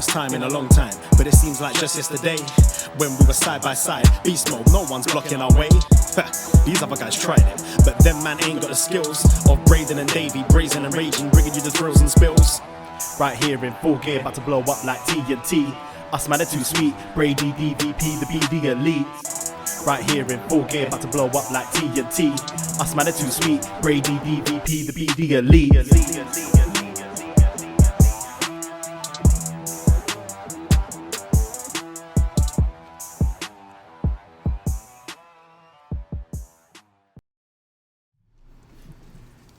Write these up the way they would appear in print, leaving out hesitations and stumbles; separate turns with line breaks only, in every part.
first time in a long time, but it seems like just yesterday when we were side by side. Beast mode, no one's blocking our way. These other guys tried it, but them man ain't got the skills of Braden and Davie, brazen and raging, bringing you the thrills and spills. Right here in full gear, about to blow up like TNT. Us man are too sweet, Brady, DVP, the BDElite. Right here in full gear, about to blow up like TNT. Us man are too sweet, Brady, DVP, the BDElite.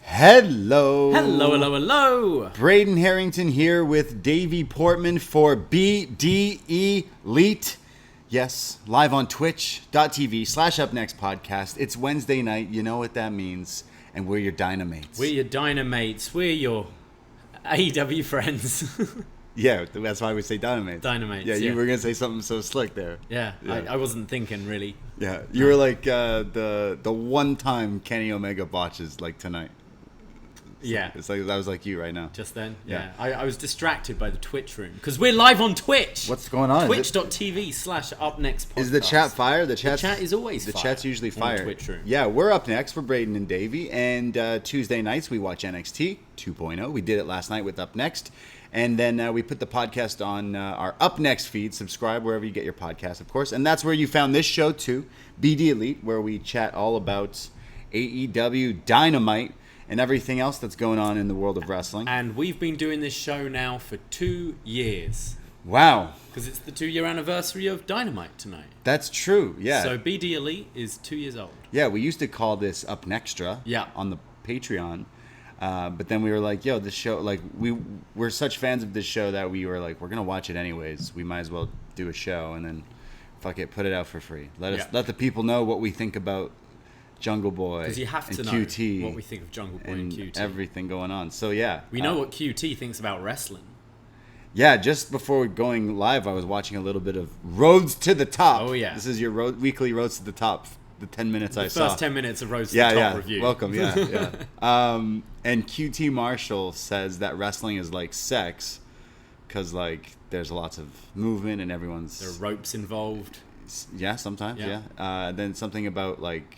Hello.
Hello, hello, hello.
Braden Herrington here with Davie Portman for BDElite. Yes, live on twitch.tv/upnextpodcast. It's Wednesday night. You know what that means. And we're your Dynamates.
We're your Dynamates. We're your AEW friends.
Yeah, that's why we say Dynamates.
Dynamates,
yeah. You were going to say something so slick there.
Yeah. I wasn't thinking, really.
Yeah, you were like the one time Kenny Omega botches like tonight. So
yeah.
It's like that was like you right now.
Just then? Yeah. I was distracted by the Twitch room. Because we're live on Twitch.
What's going on?
Twitch.tv/upnextpodcast.
Is the chat fire? The
chat is always
the
fire.
The chat's usually fire.
On Twitch room.
Yeah, we're up next for Braden and Davie. And Tuesday nights we watch NXT 2.0. We did it last night with Up Next. And then we put the podcast on our Up Next feed. Subscribe wherever you get your podcast, of course. And that's where you found this show too, BDElite, where we chat all about AEW Dynamite and everything else that's going on in the world of wrestling.
And we've been doing this show now for 2 years.
Wow.
Because it's the 2-year anniversary of Dynamite tonight.
That's true, yeah.
So BDElite is 2 years old.
Yeah, we used to call this Up Nextra on the Patreon. But then we were like, yo, this show, like, we're such fans of this show that we were like, we're going to watch it anyways. We might as well do a show and then, fuck it, put it out for free. Let the people know what we think about Jungle Boy,
because you have to know
QT,
what we think of Jungle Boy and QT.
Everything going on. So yeah,
we know what QT thinks about wrestling.
Yeah, just before going live, I was watching a little bit of Roads to the Top.
Oh yeah,
this is your weekly Roads to the Top. The 10 minutes I saw.
First 10 minutes of Roads to the Top review.
Welcome. Yeah. And QT Marshall says that wrestling is like sex, because like there's lots of movement and there are
ropes involved.
Yeah, sometimes. Yeah. Then something about like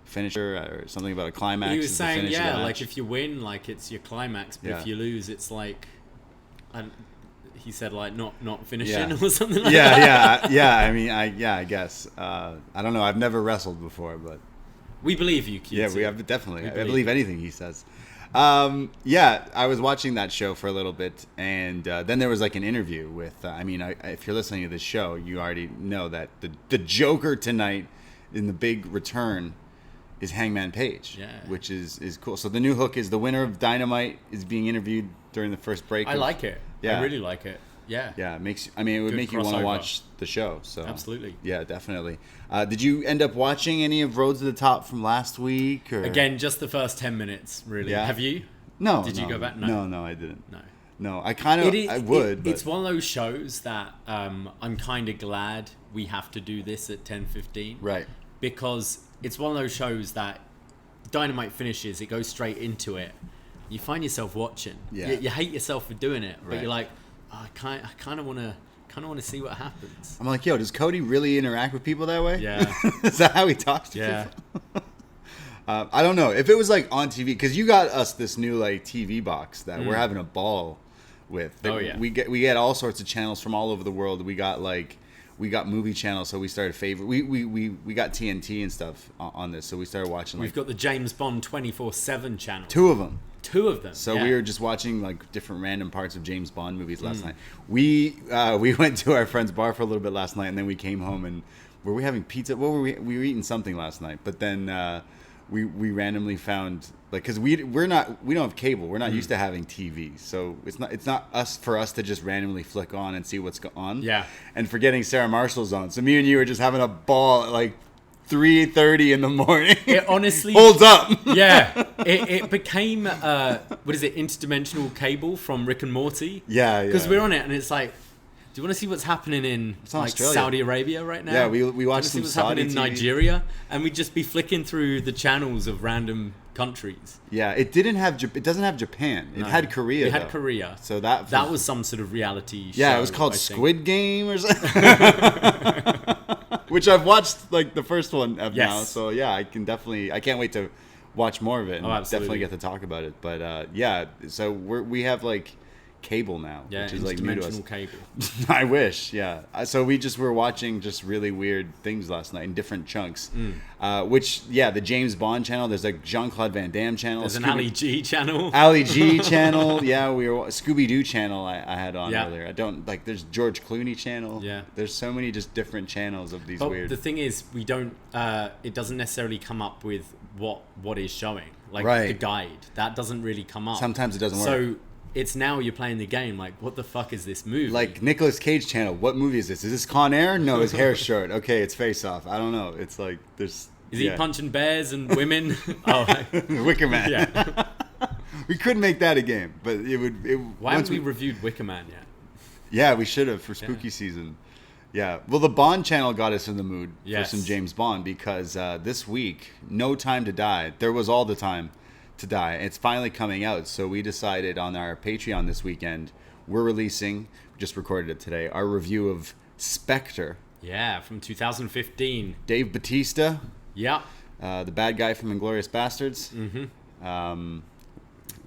finisher or something about a climax.
He was saying, like if you win, like it's your climax, but if you lose, it's like, he said like not finishing or something like that.
Yeah. I mean, I guess. I don't know. I've never wrestled before, but
we believe you, QT.
Yeah, we have definitely. I believe anything he says. I was watching that show for a little bit, and then there was like an interview with. If you're listening to this show, you already know that the Joker tonight in the big return is Hangman Page, which is cool. So the new hook is the winner of Dynamite is being interviewed during the first break.
I like it.
Yeah.
I really like it. Yeah.
Yeah, it would make you want to watch the show. So
absolutely.
Yeah, definitely. Did you end up watching any of Roads to the Top from last week? Or?
Again, just the first 10 minutes, really. Yeah. Have you?
No.
Did you go back?
No, I didn't.
No,
I kind of I would.
It's one of those shows that I'm kind of glad we have to do this at 10:15.
Right.
Because it's one of those shows that Dynamite finishes, it goes straight into it. You find yourself watching. Yeah. You hate yourself for doing it, but you're like, I kind of want to see what happens.
I'm like, yo, does Cody really interact with people that way?
Yeah.
Is that how he talks to people? I don't know. If it was like on TV, because you got us this new like TV box that we're having a ball with. We get all sorts of channels from all over the world. We got movie channels, so we started we got TNT and stuff on this, so we started watching.
We've got the James Bond 24/7 channel.
Two of them.
So
we were just watching like different random parts of James Bond movies last night. We went to our friend's bar for a little bit last night, and then we came home and were we having pizza? What were we? We were eating something last night, but then we randomly found like because we don't have cable. We're not used to having TV, so it's not for us to just randomly flick on and see what's on.
Yeah. And
forgetting Sarah Marshall's on, so me and you were just having a ball at like 3:30 in the morning.
It honestly
holds up.
Yeah, it became interdimensional cable from Rick and Morty.
Yeah.
Because we're on it, and it's like Do you want to see what's happening in like
Australia.
Saudi Arabia right now?
Yeah, we watched some
what's
Saudi
happening in
TV.
Nigeria, and we'd just be flicking through the channels of random countries.
Yeah, it doesn't have Japan. It had Korea.
It had
though.
Korea.
So that
was some sort of reality show.
Yeah, it was called
I think.
Squid Game or something. Which I've watched like the first one of now. So yeah, I can't wait to watch more of it and definitely get to talk about it. But yeah, so we have like cable now, which is like new to us.
Cable.
I wish, yeah. So we were watching just really weird things last night in different chunks. Which, yeah, the James Bond channel. There's a Jean-Claude Van Damme channel.
There's an Ali G channel.
Ali G channel. Yeah, Scooby-Doo channel I had on earlier. I don't, like, there's George Clooney channel.
Yeah.
There's so many just different channels of these weird...
The thing is, we don't, it doesn't necessarily come up with what is showing. Like, the guide. That doesn't really come up.
Sometimes it doesn't work.
So... It's now you're playing the game. Like, what the fuck is this movie?
Like Nicolas Cage channel. What movie is this? Is this Con Air? No, his hair's short. Okay, it's Face Off. I don't know. It's like there's.
Is he punching bears and women?
Wicker Man.
Yeah.
We could make that a game, but it would.
Why haven't we reviewed Wicker Man yet?
Yeah, we should have for spooky season. Yeah. Well, the Bond channel got us in the mood for some James Bond because this week, No Time to Die. There was all the time to die. It's finally coming out, so we decided on our Patreon this weekend we're releasing, just recorded it today, our review of Spectre.
Yeah, from 2015.
Dave Bautista.
Yeah.
The bad guy from Inglourious Bastards.
Mm-hmm.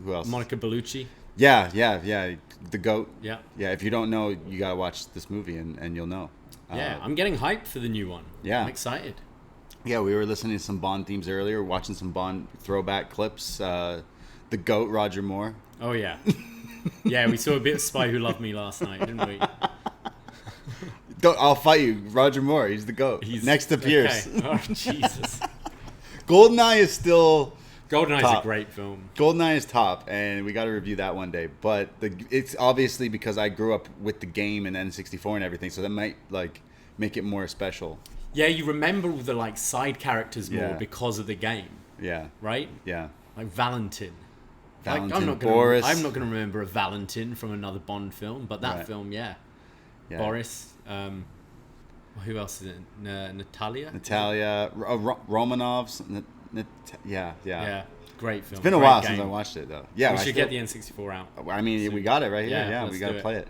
Who else?
Monica Bellucci.
Yeah. The GOAT.
Yeah.
Yeah, if you don't know, you gotta watch this movie and you'll know.
Yeah, I'm getting hyped for the new one.
Yeah.
I'm excited.
Yeah, we were listening to some Bond themes earlier, watching some Bond throwback clips. The GOAT, Roger Moore.
Oh, yeah. Yeah, we saw a bit of Spy Who Loved Me last night, didn't we?
I'll fight you. Roger Moore, he's the GOAT. He's next to Pierce.
Okay. Oh, Jesus.
GoldenEye is still
GoldenEye
top.
is a great film.
GoldenEye is top, and we got to review that one day. But it's obviously because I grew up with the game and N64 and everything, so that might like make it more special.
Yeah, you remember all the like side characters more because of the game.
Yeah.
Right?
Yeah.
Like Valentin.
Boris.
I'm not gonna remember a Valentin from another Bond film, but that film, yeah. Boris. Who else is it? Natalia,
Romanovs. Yeah.
Great film.
It's been a while since I watched it, though. Yeah,
we should get the N64 out.
I mean, we got it right here. Yeah, we got to play it.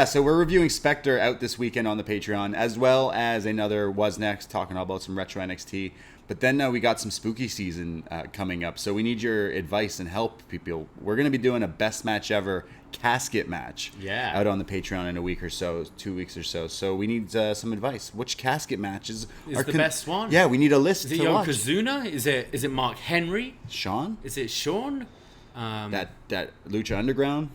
So we're reviewing Spectre out this weekend on the Patreon, as well as another Was Next, talking all about some retro NXT. But then we got some spooky season coming up, so we need your advice and help, people. We're going to be doing a best match ever casket match out on the Patreon in a week or so, 2 weeks or so. So we need some advice. Which casket matches
is the best one?
Yeah, we need a list
to
watch.
Is it Yokozuna? Is it Mark Henry?
Sean?
Is it Sean?
That Lucha Underground?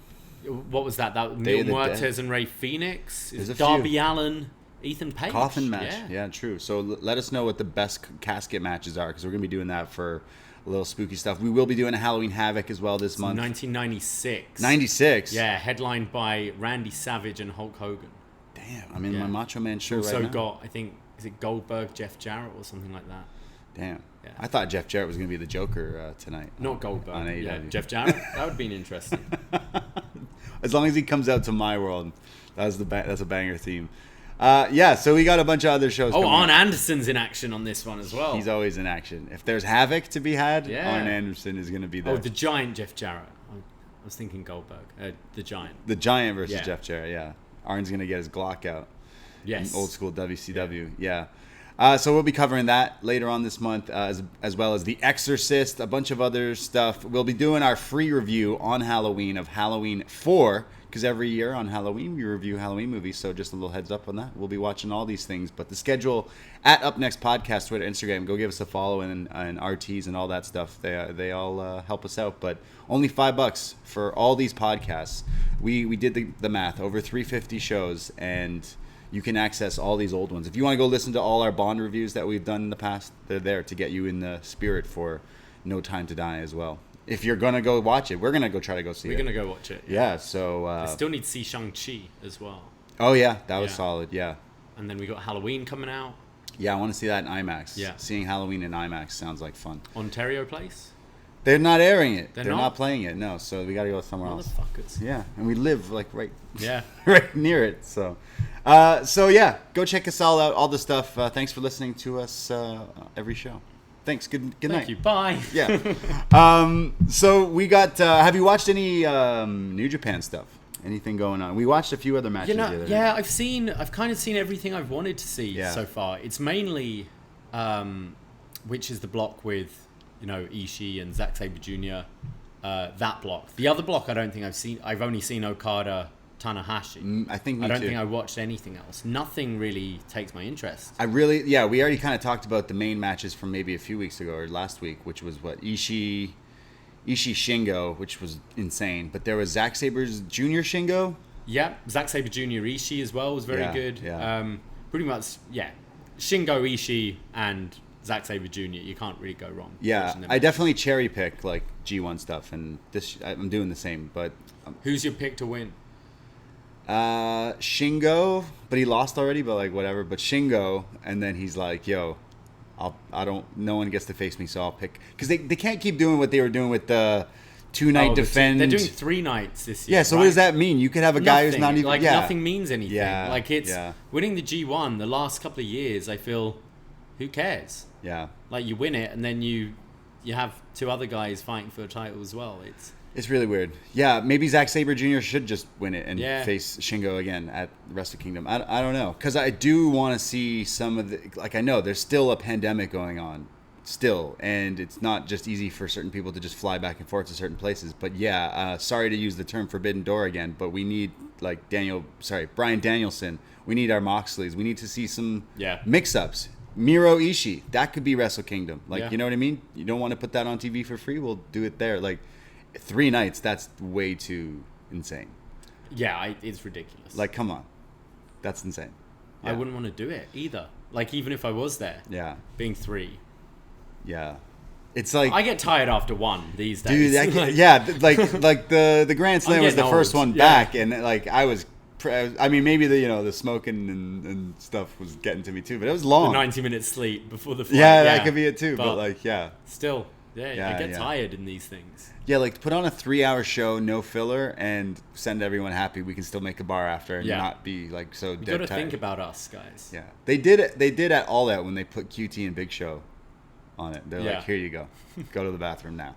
What was that? That Mil Muertes and Rey Fenix? Is Darby Allin? Ethan Page?
Coffin match. Yeah, true. So let us know what the best casket matches are, because we're going to be doing that for a little spooky stuff. We will be doing a Halloween Havoc as well this month.
1996.
96?
Yeah, headlined by Randy Savage and Hulk Hogan.
Damn, I'm in my Macho Man shirt right now.
Also got, I think, is it Goldberg, Jeff Jarrett, or something like that?
Damn. Yeah. I thought Jeff Jarrett was going to be the Joker tonight.
Not Goldberg.
On AEW.
Yeah, Jeff Jarrett? That would have been interesting.
As long as he comes out to my world, that's a banger theme. So we got a bunch of other shows.
Arn Anderson's in action on this one as well.
He's always in action. If there's Havoc to be had, Arn Anderson is going to be there.
Oh, the Giant Jeff Jarrett. I was thinking Goldberg. The Giant.
The Giant versus Jeff Jarrett, yeah. Arn's going to get his Glock out.
Yes.
Old school WCW, yeah. So we'll be covering that later on this month, as well as The Exorcist, a bunch of other stuff. We'll be doing our free review on Halloween of Halloween 4, because every year on Halloween we review Halloween movies, so just a little heads up on that. We'll be watching all these things, but the schedule at Up Next Podcast, Twitter, Instagram, go give us a follow, and RTs and all that stuff. They all help us out, but only $5 for all these podcasts. We did the math, over 350 shows, and you can access all these old ones. If you want to go listen to all our Bond reviews that we've done in the past, they're there to get you in the spirit for No Time to Die as well. If you're going to go watch it, we're going to go try to go see it.
We're going to go watch it.
Yeah, so...
I still need to see Shang-Chi as well.
Oh, yeah, that was solid, yeah.
And then we got Halloween coming out.
Yeah, I want to see that in IMAX.
Yeah.
Seeing Halloween in IMAX sounds like fun.
Ontario Place?
They're not airing it.
They're
not
not
playing it. No, so we got to go somewhere else.
Motherfuckers.
Yeah, and we live like right
Yeah.
right near it. So yeah, go check us all out. All the stuff. Thanks for listening to us every show. Thanks. Good night.
Thank you. Bye.
Yeah. So we got. Have you watched any New Japan stuff? Anything going on? We watched a few other matches.
I've kind of seen everything I've wanted to see so far. It's mainly, which is the block with, Ishii and Zack Sabre Jr. That block. The other block I don't think I've seen. I've only seen Okada, Tanahashi.
I think
I don't think I watched anything else. Nothing really takes my interest.
We already kind of talked about the main matches from maybe a few weeks ago or last week, which was what Ishii Shingo, which was insane. But there was Zack Saber's Jr. Shingo.
Yeah, Zack Sabre Jr. Ishii as well was very good.
Yeah.
Pretty much, Shingo, Ishii, and Zack Sabre Jr. You can't really go wrong.
Yeah, I definitely cherry pick like G1 stuff, and I'm doing the same. But
who's your pick to win?
Shingo, but he lost already. But like whatever. But Shingo, and then he's like, "Yo, no one gets to face me, so I'll pick." Because they can't keep doing what they were doing with the 2-night defend.
They're doing 3 nights this year.
Yeah, so what does that mean? You could have a guy who's not even...
nothing means anything.
Yeah,
like, it's... Winning the G1 the last couple of years, I feel... Who cares?
Yeah.
Like, you win it, and then you have 2 other guys fighting for a title as well.
It's really weird. Yeah, maybe Zack Sabre Jr. should just win it and face Shingo again at Wrestle Kingdom. I don't know. Because I do want to see some of the... Like, I know there's still a pandemic going on. Still, and it's not just easy for certain people to just fly back and forth to certain places. But sorry to use the term Forbidden Door again, but we need like Bryan Danielson. We need our Moxleys. We need to see some mix-ups. Miro Ishii, that could be Wrestle Kingdom. You know what I mean? You don't want to put that on TV for free? We'll do it there. Like 3 nights, that's way too insane.
Yeah, it's ridiculous.
Like, come on, that's insane.
I wouldn't want to do it either. Like, even if I was there.
Yeah.
Being 3.
Yeah, it's like
I get tired after 1 these days.
Dude, like the Grand Slam was the first one back, and like I mean, maybe the smoking and stuff was getting to me too, but it was long.
The 90-minute sleep before the fight.
Yeah, that could be it too. But like,
still, I get tired in these things.
Yeah, like put on a 3-hour show, no filler, and send everyone happy. We can still make a bar after and not be like so dead tired.
You got to think about us, guys.
Yeah, they did it. They did at All Out when they put QT and Big Show on it. They're like, here you go to the bathroom now.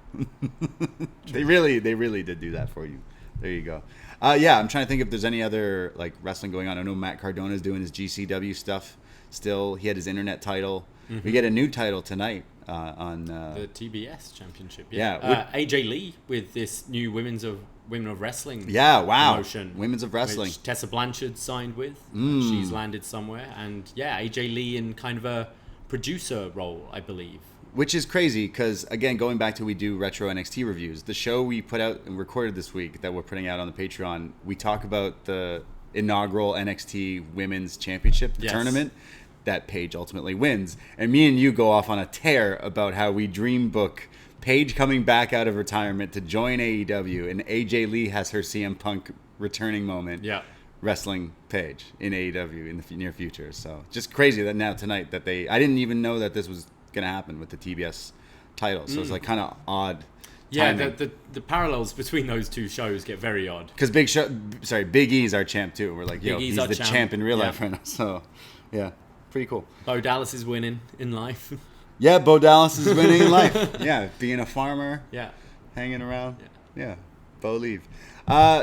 they really did do that for you. There you go. I'm trying to think if there's any other like wrestling going on. I know Matt Cardona's doing his GCW stuff still. He had his internet title. We get a new title tonight on
the TBS Championship.
AJ
Lee with this new Women of Wrestling
promotion. Women's of Wrestling,
which Tessa Blanchard signed with. She's landed somewhere, and AJ Lee in kind of a producer role, I believe.
Which is crazy because, again, going back to we do retro NXT reviews, the show we put out and recorded this week that we're putting out on the Patreon, we talk about the inaugural NXT Women's Championship tournament that Paige ultimately wins. And me and you go off on a tear about how we dream book Paige coming back out of retirement to join AEW, and AJ Lee has her CM Punk returning moment.
Yeah.
Wrestling Paige in AEW in the near future. So just crazy that now tonight that I didn't even know that this was going to happen with the TBS title. So it's like kind of odd.
Yeah, the parallels between those 2 shows get very odd.
Because Big E's our champ too. We're like, he's the champ in real life right now. So yeah, pretty cool.
Bo Dallas is winning in life.
Yeah, Bo Dallas is winning in life. Yeah, being a farmer.
Yeah.
Hanging around. Yeah. Bo leave.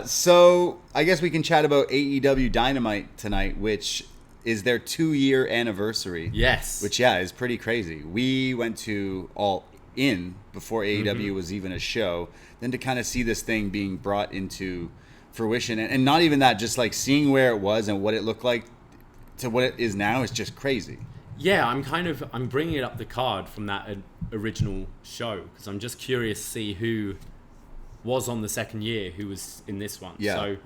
So I guess we can chat about AEW Dynamite tonight, which is their 2-year anniversary.
Yes.
Which, is pretty crazy. We went to All In before AEW was even a show. Then to kind of see this thing being brought into fruition. And not even that, just like seeing where it was and what it looked like to what it is now is just crazy.
Yeah, I'm bringing it up the card from that original show because I'm just curious to see who was on the second year who was in this one.
Yeah.
So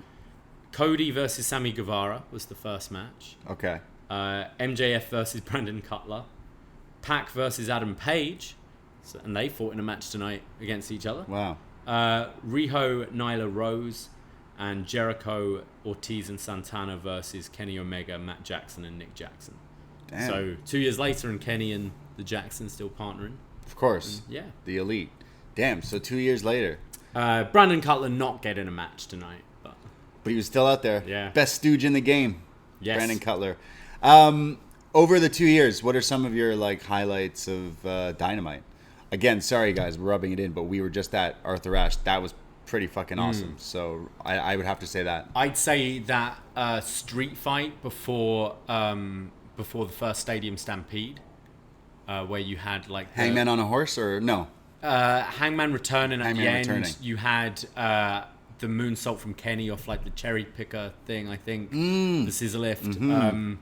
Cody versus Sammy Guevara was the first match.
Okay.
MJF versus Brandon Cutler. Pac versus Adam Page. And they fought in a match tonight against each other.
Wow.
Riho, Nyla Rose, and Jericho, Ortiz, and Santana versus Kenny Omega, Matt Jackson, and Nick Jackson.
Damn.
So 2 years later, and Kenny and the Jackson still partnering.
Of course.
And,
The Elite. Damn, so 2 years later.
Brandon Cutler not getting a match tonight. But
he was still out there.
Yeah.
Best stooge in the game.
Yes.
Brandon Cutler. Over the 2 years, what are some of your highlights of Dynamite? Again, sorry guys, we're rubbing it in, but we were just at Arthur Ashe. That was pretty fucking awesome. So I would have to say that.
I'd say that street fight before the first Stadium Stampede, where you had
Hangman on a horse, or no?
Hangman returning at the end.
Returning.
You had the moonsault from Kenny off the cherry picker thing, I think. The scissor lift.
Mm-hmm.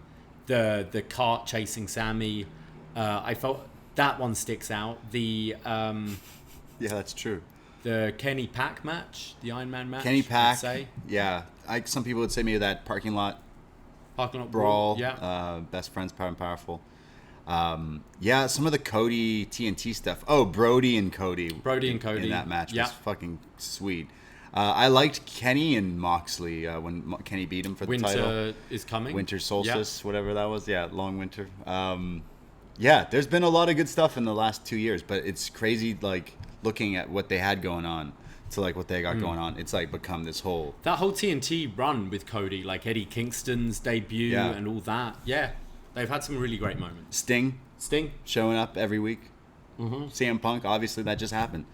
The cart chasing Sammy. I felt that one sticks out. The
yeah, that's true.
The Kenny Pack match, the Iron Man match.
Kenny Pack.
I'd say.
Yeah, some people would say maybe that parking lot
brawl.
Yeah. Best friends, Power and Powerful. Yeah, some of the Cody TNT stuff. Oh, Brody and Cody in that match was fucking sweet. I liked Kenny and Moxley when Kenny beat him for the title.
Winter is coming.
Winter solstice, whatever that was. Yeah, long winter. Yeah, there's been a lot of good stuff in the last 2 years, but it's crazy looking at what they had going on to what they got going on. It's become this whole...
That whole TNT run with Cody, Eddie Kingston's debut and all that. Yeah, they've had some really great moments.
Sting showing up every week.
Mm-hmm.
CM Punk, obviously that just happened.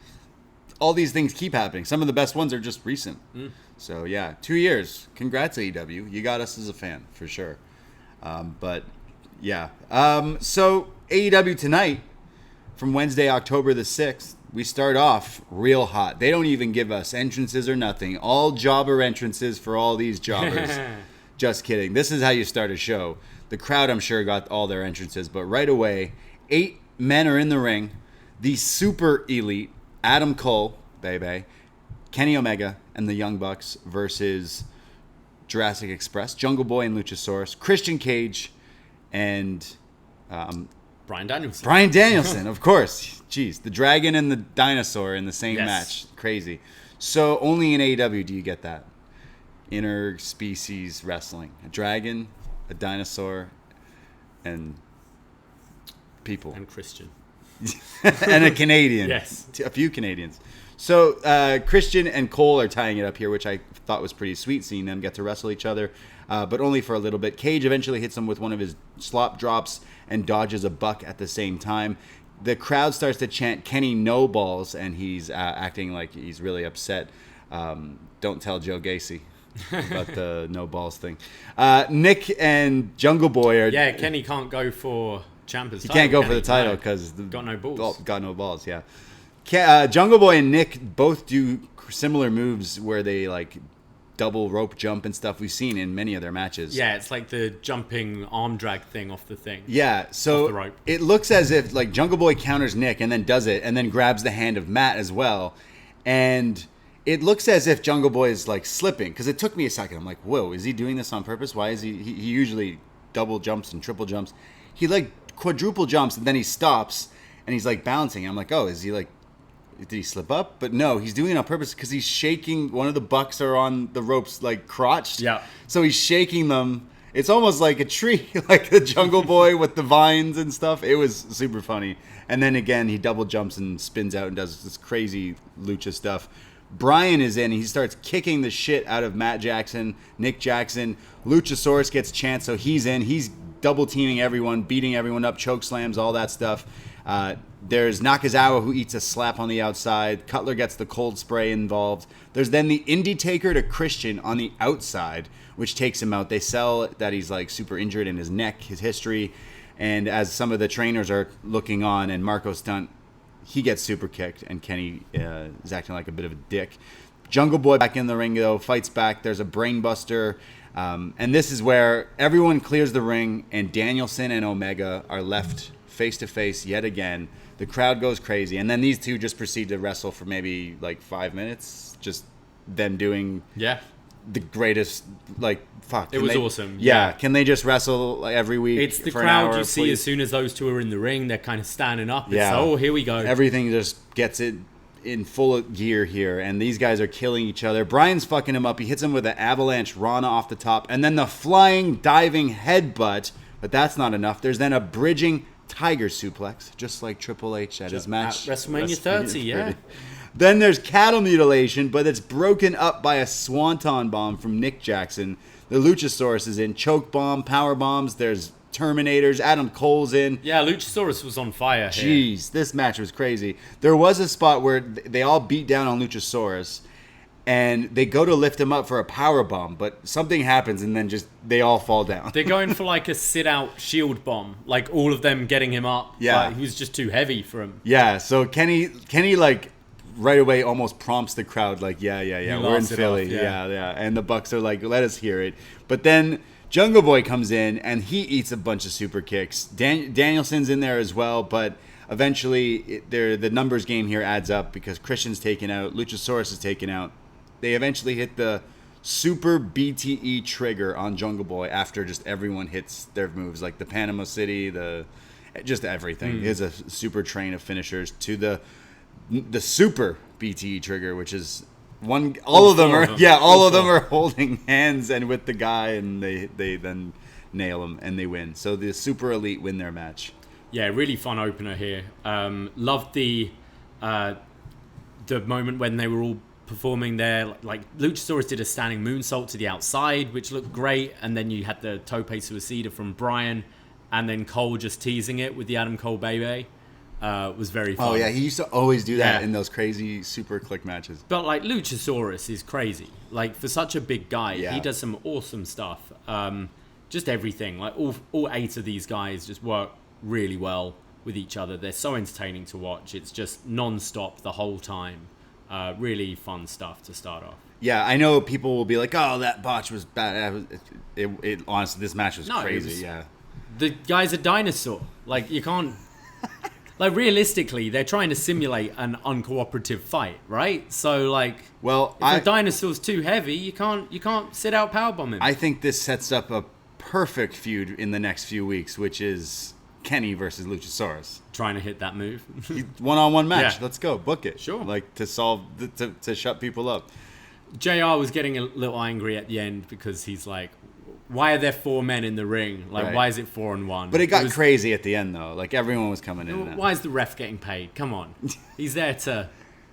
All these things keep happening. Some of the best ones are just recent. So yeah, 2 years. Congrats AEW. You got us as a fan for sure. But yeah. So AEW tonight, from Wednesday, October the 6th, we start off real hot. They don't even give us entrances or nothing. All jobber entrances for all these jobbers. Just kidding. This is how you start a show. The crowd, I'm sure, got all their entrances. But right away, 8 men are in the ring. The super elite, Adam Cole, baby, Kenny Omega, and the Young Bucks versus Jurassic Express, Jungle Boy and Luchasaurus, Christian Cage, and...
Bryan Danielson.
Bryan Danielson, of course. Jeez, the dragon and the dinosaur in the same match. Crazy. So only in AEW do you get that. Interspecies wrestling. A dragon, a dinosaur, and people.
And Christian.
And a Canadian.
Yes.
A few Canadians. So Christian and Cole are tying it up here, which I thought was pretty sweet, seeing them get to wrestle each other, but only for a little bit. Cage eventually hits him with one of his slop drops and dodges a buck at the same time. The crowd starts to chant Kenny no balls, and he's acting like he's really upset. Don't tell Joe Gacy about the no balls thing. Nick and Jungle Boy are...
Yeah, Kenny can't go for Ciampa's title.
He can't go for the title because...
Got no balls.
Got no balls, yeah. Jungle Boy and Nick both do similar moves where they double rope jump and stuff we've seen in many of their matches.
Yeah, it's like the jumping arm drag thing off the thing.
Yeah, so
off the rope.
It looks as if Jungle Boy counters Nick and then does it and then grabs the hand of Matt as well. And it looks as if Jungle Boy is slipping, because it took me a second. I'm like, whoa, is he doing this on purpose? Why is he usually double jumps and triple jumps. He quadruple jumps and then he stops and he's balancing. I'm like, oh, is he did he slip up? But no, he's doing it on purpose because he's shaking. One of the bucks are on the ropes crotched.
Yeah.
So he's shaking them. It's almost like a tree, like the Jungle Boy with the vines and stuff. It was super funny. And then again, he double jumps and spins out and does this crazy lucha stuff. Bryan is in. He starts kicking the shit out of Matt Jackson, Nick Jackson. Luchasaurus gets chance, so he's in. He's double teaming everyone, beating everyone up, choke slams, all that stuff. There's Nakazawa, who eats a slap on the outside. Cutler gets the cold spray involved. There's then the Indie Taker to Christian on the outside, which takes him out. They sell that he's super injured in his neck, his history. And as some of the trainers are looking on, and Marco Stunt, he gets super kicked, and Kenny is acting like a bit of a dick. Jungle Boy back in the ring, though, fights back. There's a brainbuster. And this is where everyone clears the ring, and Danielson and Omega are left face-to-face yet again. The crowd goes crazy, and then these two just proceed to wrestle for maybe 5 minutes, just them doing the greatest, fuck.
It was awesome.
Yeah. Can they just wrestle every week?
It's the
for an
crowd
hour,
you see
please?
as soon as those two are in the ring. They're kind of standing up. It's,
Yeah.
oh, here we go.
Everything just gets it in full gear here, and these guys are killing each other. Bryan's fucking him up. He hits him with an avalanche Rana off the top, and then the flying, diving headbutt, but that's not enough. There's then a bridging tiger suplex, just like Triple H at his match.
At WrestleMania 30, yeah.
Then there's cattle mutilation, but it's broken up by a swanton bomb from Nick Jackson. The Luchasaurus is in. Choke bomb, power bombs. There's Terminators. Adam Cole's in.
Yeah, Luchasaurus was on fire here.
Jeez, this match was crazy. There was a spot where they all beat down on Luchasaurus, and they go to lift him up for a power bomb, but something happens, and then just they all fall down.
They're going for like a sit-out shield bomb, like all of them getting him up.
Yeah,
he was just too heavy for him.
Yeah, so Kenny like right away almost prompts the crowd like, yeah, we're in Philly, yeah, and the Bucks are like, let us hear it. But then Jungle Boy comes in and he eats a bunch of super kicks. Danielson's in there as well, but eventually the numbers game here adds up because Christian's taken out, Luchasaurus is taken out. They eventually hit the super BTE trigger on Jungle Boy after just everyone hits their moves, like the Panama City, just everything. It's a super train of finishers to the super BTE trigger, which is all of them are holding hands and with the guy, and they then nail him and they win. So the super elite win their match.
Yeah, really fun opener here. Loved the moment when they were all performing there. Like Luchasaurus did a standing moonsault to the outside, which looked great, and then you had the tope suicida from Bryan, and then Cole just teasing it with the Adam Cole baby. Was very fun.
Oh yeah, he used to always do that in those crazy super click matches.
But like Luchasaurus is crazy. Like for such a big guy, he does some awesome stuff. Just everything. Like all 8 of these guys just work really well with each other. They're so entertaining to watch. It's just non-stop the whole time. Really fun stuff to start off.
Yeah, I know people will be like, "Oh, that botch was bad." It honestly, this match was crazy.
The guy's a dinosaur. Like you can't. Like realistically, they're trying to simulate an uncooperative fight, right? So like, if the dinosaur's too heavy, you can't sit out powerbomb him.
I think this sets up a perfect feud in the next few weeks, which is Kenny versus Luchasaurus.
Trying to hit that move.
One-on-one match. Yeah. Let's go. Book it.
Sure.
Like to shut people up.
JR was getting a little angry at the end because he's like, why are there 4 men in the ring? Like, why is it 4-on-1?
But it got crazy at the end, though. Like, everyone was coming in.
Why is the ref getting paid? Come on. He's there to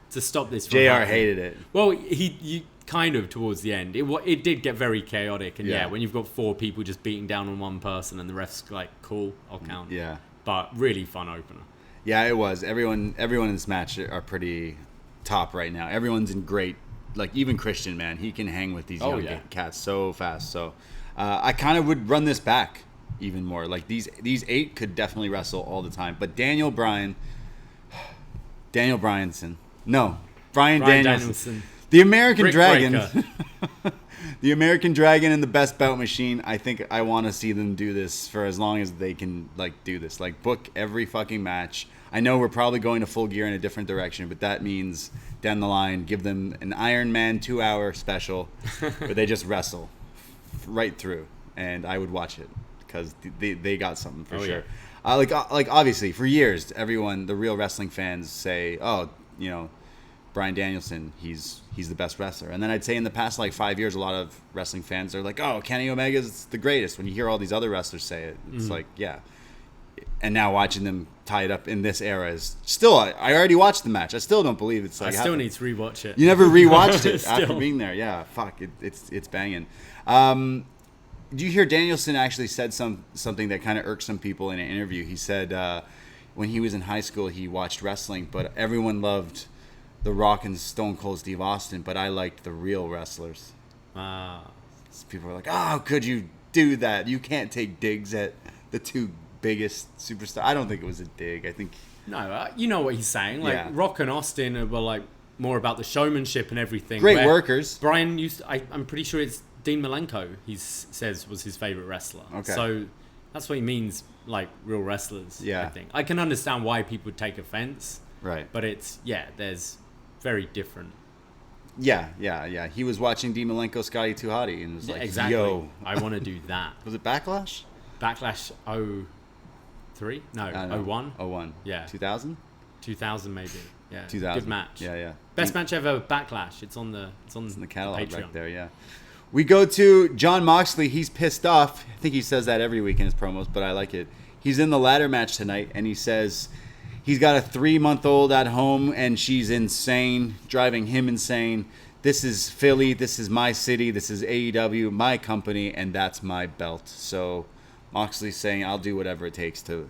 stop this.
JR hated it.
Well, he kind of towards the end. It did get very chaotic. And when you've got 4 people just beating down on one person and the ref's like, cool, I'll count.
Yeah.
But really fun opener.
Yeah, it was. Everyone in this match are pretty top right now. Everyone's in great. Like, even Christian, man, he can hang with these young cats so fast. So I kind of would run this back even more. Like these 8 could definitely wrestle all the time. But Bryan Danielson, the American Dragon, the American Dragon and the Best Bout Machine. I think I want to see them do this for as long as they can. Like do this, like book every fucking match. I know we're probably going to Full Gear in a different direction, but that means down the line, give them an Iron Man 2-hour special where they just wrestle right through, and I would watch it because they got something for sure. Yeah. Like obviously for years, the real wrestling fans say, oh, Bryan Danielson, he's the best wrestler. And then I'd say in the past 5 years, a lot of wrestling fans are like, oh, Kenny Omega's the greatest. When you hear all these other wrestlers say it, it's like, yeah. And now watching them tie it up in this era is still. I already watched the match. I still don't believe it's like.
I still need to rewatch it.
You never rewatched it after being there. Yeah, fuck. It's banging. Do you hear Danielson actually said something that kind of irked some people in an interview? He said when he was in high school, he watched wrestling, but everyone loved The Rock and Stone Cold Steve Austin, but I liked the real wrestlers.
So
people were like, "Oh, how could you do that? You can't take digs at the 2 biggest superstar." I don't think it was a dig. I think
you know what he's saying. Like Rock and Austin were like more about the showmanship and everything.
Great workers.
Bryan I'm pretty sure it's Dean Malenko. He says was his favorite wrestler. Okay. So that's what he means, like real wrestlers. Yeah. I think I can understand why people would take offense.
Right.
But there's very different.
Yeah. He was watching Dean Malenko, Scotty 2 Hotty, and was like,
exactly.
Yo,
I want to do that.
Was it Backlash?
Backlash 03? No, 01.
01.
Yeah.
2000?
2000 maybe. Yeah.
2000.
Good match.
Yeah.
Best match ever, Backlash. It's in the
catalog
Patreon.
right there, yeah. We go to Jon Moxley. He's pissed off. I think he says that every week in his promos, but I like it. He's in the ladder match tonight, and he says He's got a 3-month-old at home, and she's insane, driving him insane. This is Philly. This is my city. This is AEW, my company, and that's my belt. So Moxley's saying, I'll do whatever it takes to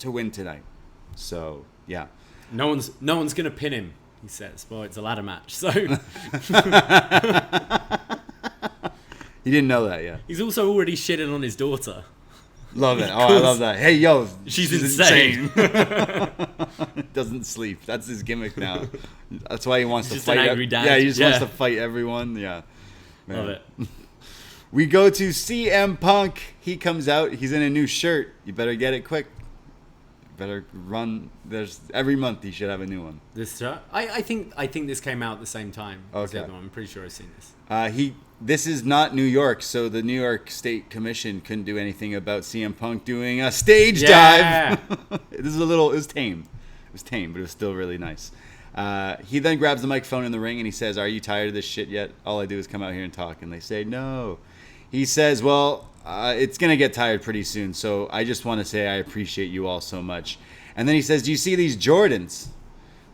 win tonight. So, yeah.
No one's going to pin him, he says. Well, it's a ladder match, so...
You didn't know that yet.
He's also already shitting on his daughter.
Love it. Oh, I love that. Hey, yo.
She's insane.
Doesn't sleep. That's his gimmick now. That's why he wants to
just
fight.
An angry dad.
Yeah, he just wants to fight everyone. Yeah. Man.
Love it.
We go to CM Punk. He comes out. He's in a new shirt. You better get it quick. Better run. There's every month he should have a new one.
This shirt? I think this came out at the same time as the
Okay.
other one. I'm pretty sure I've seen this.
This is not New York, so the New York State Commission couldn't do anything about CM Punk doing a stage dive. It was tame. It was tame, but it was still really nice. He then grabs the microphone in the ring and he says, "Are you tired of this shit yet? All I do is come out here and talk." And they say, "No." He says, "Well, it's going to get tired pretty soon, so I just want to say I appreciate you all so much." And then he says, "Do you see these Jordans?"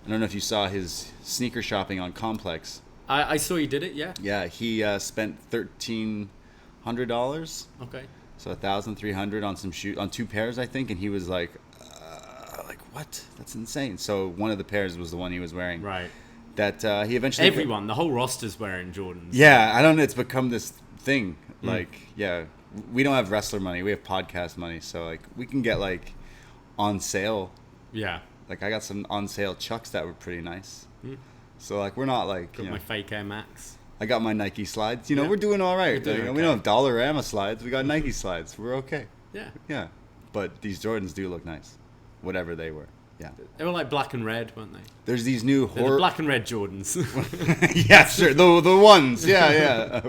I don't know if you saw his sneaker shopping on Complex.
I saw you did it, yeah.
Yeah, he spent $1,300.
Okay.
So $1,300 on some shoes, on 2 pairs, I think, and he was like, what? That's insane. So one of the pairs was the one he was wearing.
Right.
That he eventually.
Everyone, the whole roster's wearing Jordans.
Yeah, I don't know. It's become this thing. Like, yeah, we don't have wrestler money. We have podcast money, so like we can get like on sale.
Yeah.
Like I got some on sale Chucks that were pretty nice. So like we're not like
Got my fake Air Max.
I got my Nike slides. You know, we're doing all right.
Doing
We
okay.
don't have Dollarama slides. We got Nike slides. We're okay.
Yeah.
Yeah. But these Jordans do look nice. Whatever they were. Yeah.
They were like black and red, weren't they?
There's these new
They're the black and red Jordans.
Yeah, sure. The ones. Yeah.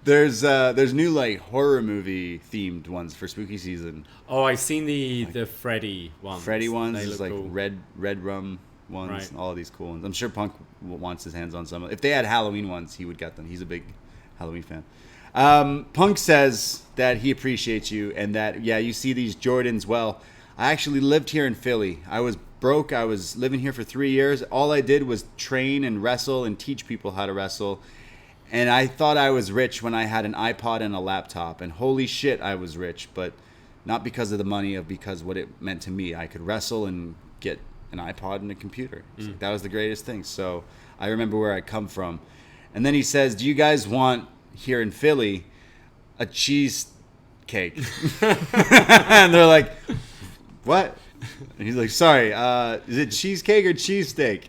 There's new like horror movie themed ones for spooky season.
Oh, I've seen the Freddy ones.
Freddy ones
They
is
look
like
cool.
red rum ones.
Right.
All of these cool ones. I'm sure Punk wants his hands on some. If they had Halloween ones, he would get them. He's a big Halloween fan. Punk says that he appreciates you and that, yeah, you see these Jordans. Well, I actually lived here in Philly. I was broke. I was living here for 3 years. All I did was train and wrestle and teach people how to wrestle. And I thought I was rich when I had an iPod and a laptop. And holy shit, I was rich. But not because of the money, because what it meant to me. I could wrestle and get an iPod and a computer. Like, that was the greatest thing. So I remember where I come from. And then he says, "Do you guys want, here in Philly, a cheese cake?" And they're like, "What?" And he's like, "Sorry, is it cheesecake or cheesesteak?"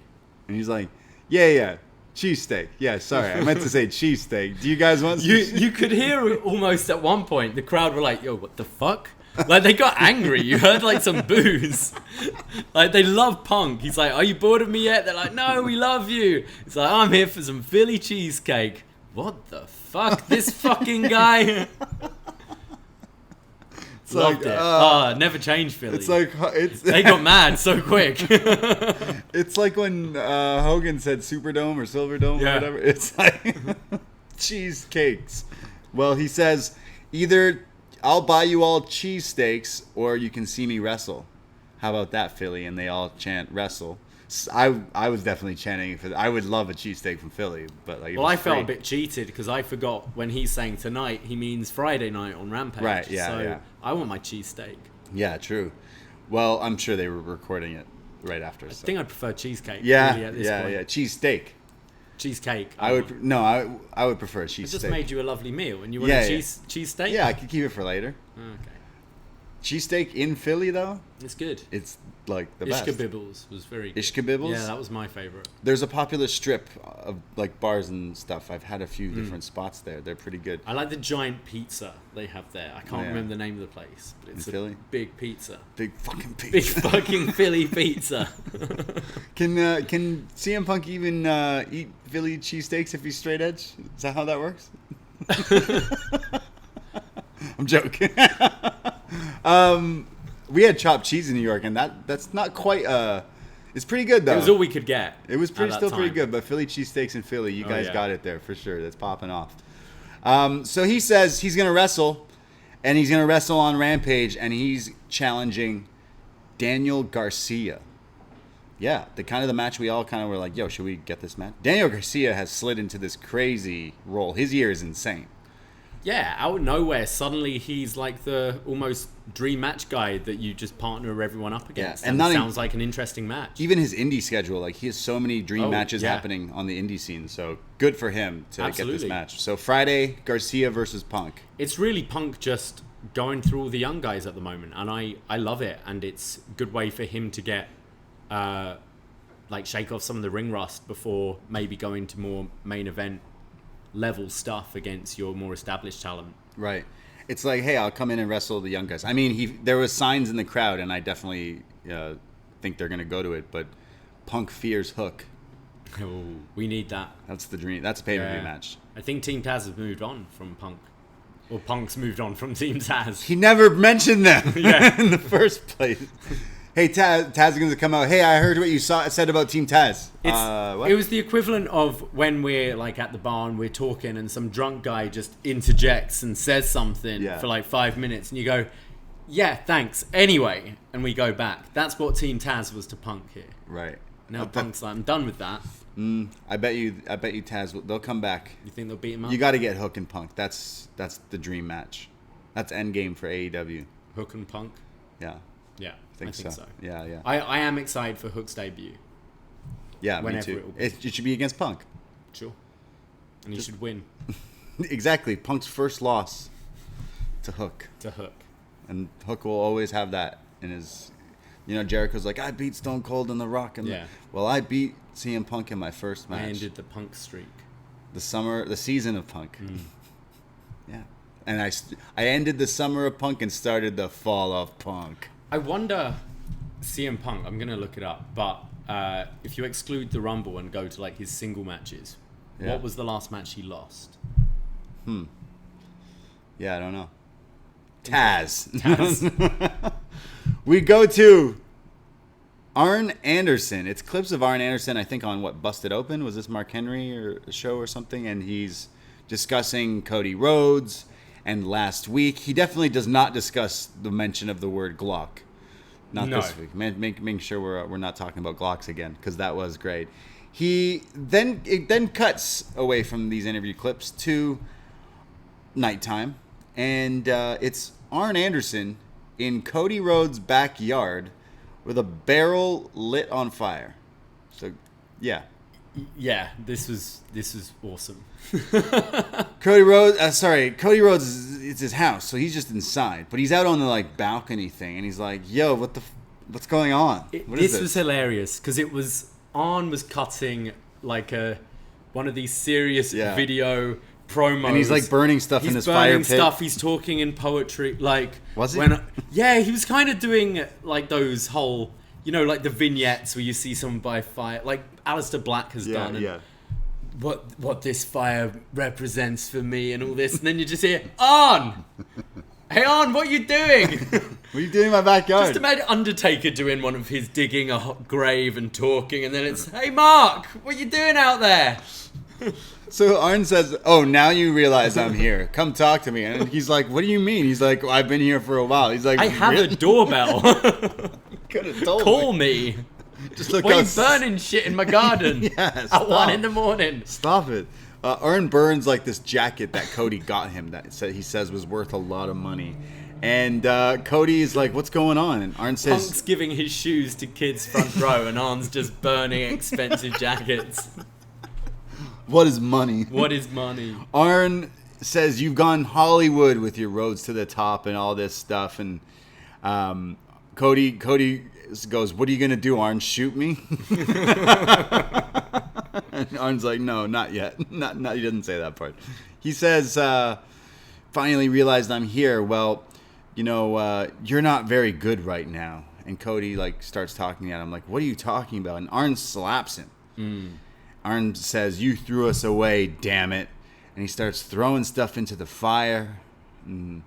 And he's like, yeah, cheesesteak. Yeah, sorry, I meant to say cheesesteak. Do you guys want some
You could hear almost at one point the crowd were like, "Yo, what the fuck?" Like they got angry. You heard like some boos. Like they love Punk. He's like, "Are you bored of me yet?" They're like, "No, we love you." It's like, "I'm here for some Philly cheesecake." What the fuck? This fucking guy.
It's
Loved
like,
it. Never changed Philly.
It's like
They got mad so quick.
it's like when Hogan said Superdome or Silverdome or whatever. It's like cheesecakes. Well, he says either I'll buy you all cheesesteaks or you can see me wrestle. How about that, Philly? And they all chant wrestle. I was definitely chanting for. I would love a cheesesteak from Philly, but like.
Well, I felt a bit cheated because I forgot when he's saying tonight, he means Friday night on Rampage.
Right, yeah,
so
yeah.
I want my cheesesteak.
Yeah, true. Well, I'm sure they were recording it right after.
I think I'd prefer cheesecake.
Yeah,
really, at this point.
cheesesteak.
Cheesecake.
I would prefer a cheesesteak.
I just made you a lovely meal, and you want a cheesesteak?
Yeah, I could keep it for later.
Okay.
Cheesesteak in Philly though,
It's good.
it's like the best.
Ishkabibbles was very good.
Ishkabibbles?
Yeah, that was my favorite.
There's a popular strip of like bars and stuff. I've had a few different spots there. They're pretty good.
I like the giant pizza they have there. I can't remember the name of the place, but it's
In
a
Philly?
big pizza.
Big fucking pizza.
Big fucking Philly pizza.
Can CM Punk even eat Philly cheesesteaks if he's straight edge? Is that how that works? I'm joking. We had chopped cheese in New York, and that's not quite. It's pretty good though.
It was all we could get.
It was pretty
at that
pretty
time.
good, but Philly cheesesteaks in Philly, you guys
yeah.
got it there for sure. That's popping off. So he says he's gonna wrestle, and he's gonna wrestle on Rampage, and he's challenging Daniel Garcia. yeah, the match we all kind of were like, yo, should we get this match? Daniel Garcia has slid into this crazy role. His year is insane.
Yeah, out of nowhere, suddenly he's like the almost dream match guy that you just partner everyone up against. Yeah, and sounds like an interesting match.
Even his indie schedule, like he has so many dream matches happening on the indie scene. So good for him to get this match. So Friday, Garcia versus Punk.
It's really Punk just going through all the young guys at the moment, and I love it. And it's a good way for him to get shake off some of the ring rust before maybe going to more main event level stuff against your more established talent.
Right. It's like, hey, I'll come in and wrestle the young guys. I mean, there was signs in the crowd, and I definitely think they're going to go to it, but Punk fears Hook.
Oh, we need that.
That's the dream. That's a pay-per-view match.
I think Team Taz has moved on from Punk. Or Punk's moved on from Team Taz.
He never mentioned them in the first place. Hey, Taz is going to come out. Hey, I heard what you said about Team Taz.
It was the equivalent of when we're like at the bar and we're talking and some drunk guy just interjects and says something for like 5 minutes and you go, yeah, thanks. Anyway, and we go back. That's what Team Taz was to Punk here.
Right.
Now Punk's like, I'm done with that.
I bet you Taz, they'll come back.
You think they'll beat him up?
You got to get Hook and Punk. That's the dream match. That's endgame for AEW.
Hook and Punk?
Yeah.
Yeah, I think so.
Yeah.
I am excited for Hook's debut.
Yeah, me too. It should be against Punk.
Sure. And he should win.
Exactly. Punk's first loss to Hook. And Hook will always have that in his... Jericho's like, I beat Stone Cold and The Rock. And well, I beat CM Punk in my first match.
I ended the Punk streak.
The season of Punk. Yeah. And I ended the summer of Punk and started the fall of Punk.
I wonder, CM Punk, I'm going to look it up, but if you exclude the Rumble and go to like his single matches, what was the last match he lost?
Yeah, I don't know. Taz. We go to Arn Anderson. It's clips of Arn Anderson, I think, on Busted Open? Was this Mark Henry or a show or something? And he's discussing Cody Rhodes. And last week, he definitely does not discuss the mention of the word Glock. Not this week. Making sure we're not talking about Glocks again, because that was great. It then cuts away from these interview clips to nighttime, and it's Arn Anderson in Cody Rhodes' backyard with a barrel lit on fire. So, yeah.
Yeah, this was awesome.
Cody Rhodes, it's his house, so he's just inside, but he's out on the balcony thing, and he's like, "Yo, what's going on?
This was hilarious because Arn was cutting one of these serious video promos,
and he's burning stuff in this fire pit.
He's talking in poetry,
was he?
He was kind of doing those whole. The vignettes where you see someone by fire, like Aleister Black has done. And what this fire represents for me and all this. And then you just hear, Arn! Hey, Arn, what are you doing?
What are you doing in my backyard?
Just imagine Undertaker doing one of his digging a grave and talking. And then it's, hey, Mark, what are you doing out there?
So Arn says, oh, now you realize I'm here. Come talk to me. And he's like, what do you mean? He's like, well, I've been here for a while. He's like,
I have a doorbell.
Could have told
Call me.
Just look.
Why are you burning shit in my garden? At 1 a.m?
Stop it. Arn burns this jacket that Cody got him that he says was worth a lot of money. And Cody is like, what's going on? And Arn says...
Punk's giving his shoes to kids front row and Arn's just burning expensive jackets.
What is money? Arn says, you've gone Hollywood with your roads to the top and all this stuff. And Cody goes, what are you going to do, Arn? Shoot me? And Arn's like, no, not yet. Not. He doesn't say that part. He says, finally realized I'm here. Well, you're not very good right now. And Cody starts talking at him like, what are you talking about? And Arn slaps him. Arn says, you threw us away, damn it. And he starts throwing stuff into the fire. And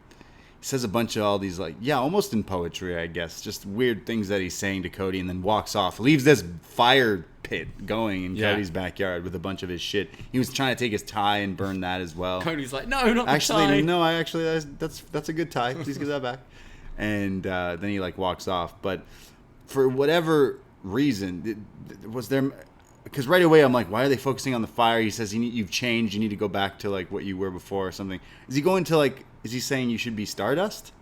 he says a bunch of all these, almost in poetry, I guess. Just weird things that he's saying to Cody and then walks off. Leaves this fire pit going in Cody's backyard with a bunch of his shit. He was trying to take his tie and burn that as well.
Cody's like, no, not
actually,
the tie.
No, that's a good tie. Please give that back. And then he walks off. But for whatever reason? Was there? Because right away I'm like, why are they focusing on the fire? He says you've changed. You need to go back to like what you were before or something. Is he going to like? Is he saying you should be Stardust?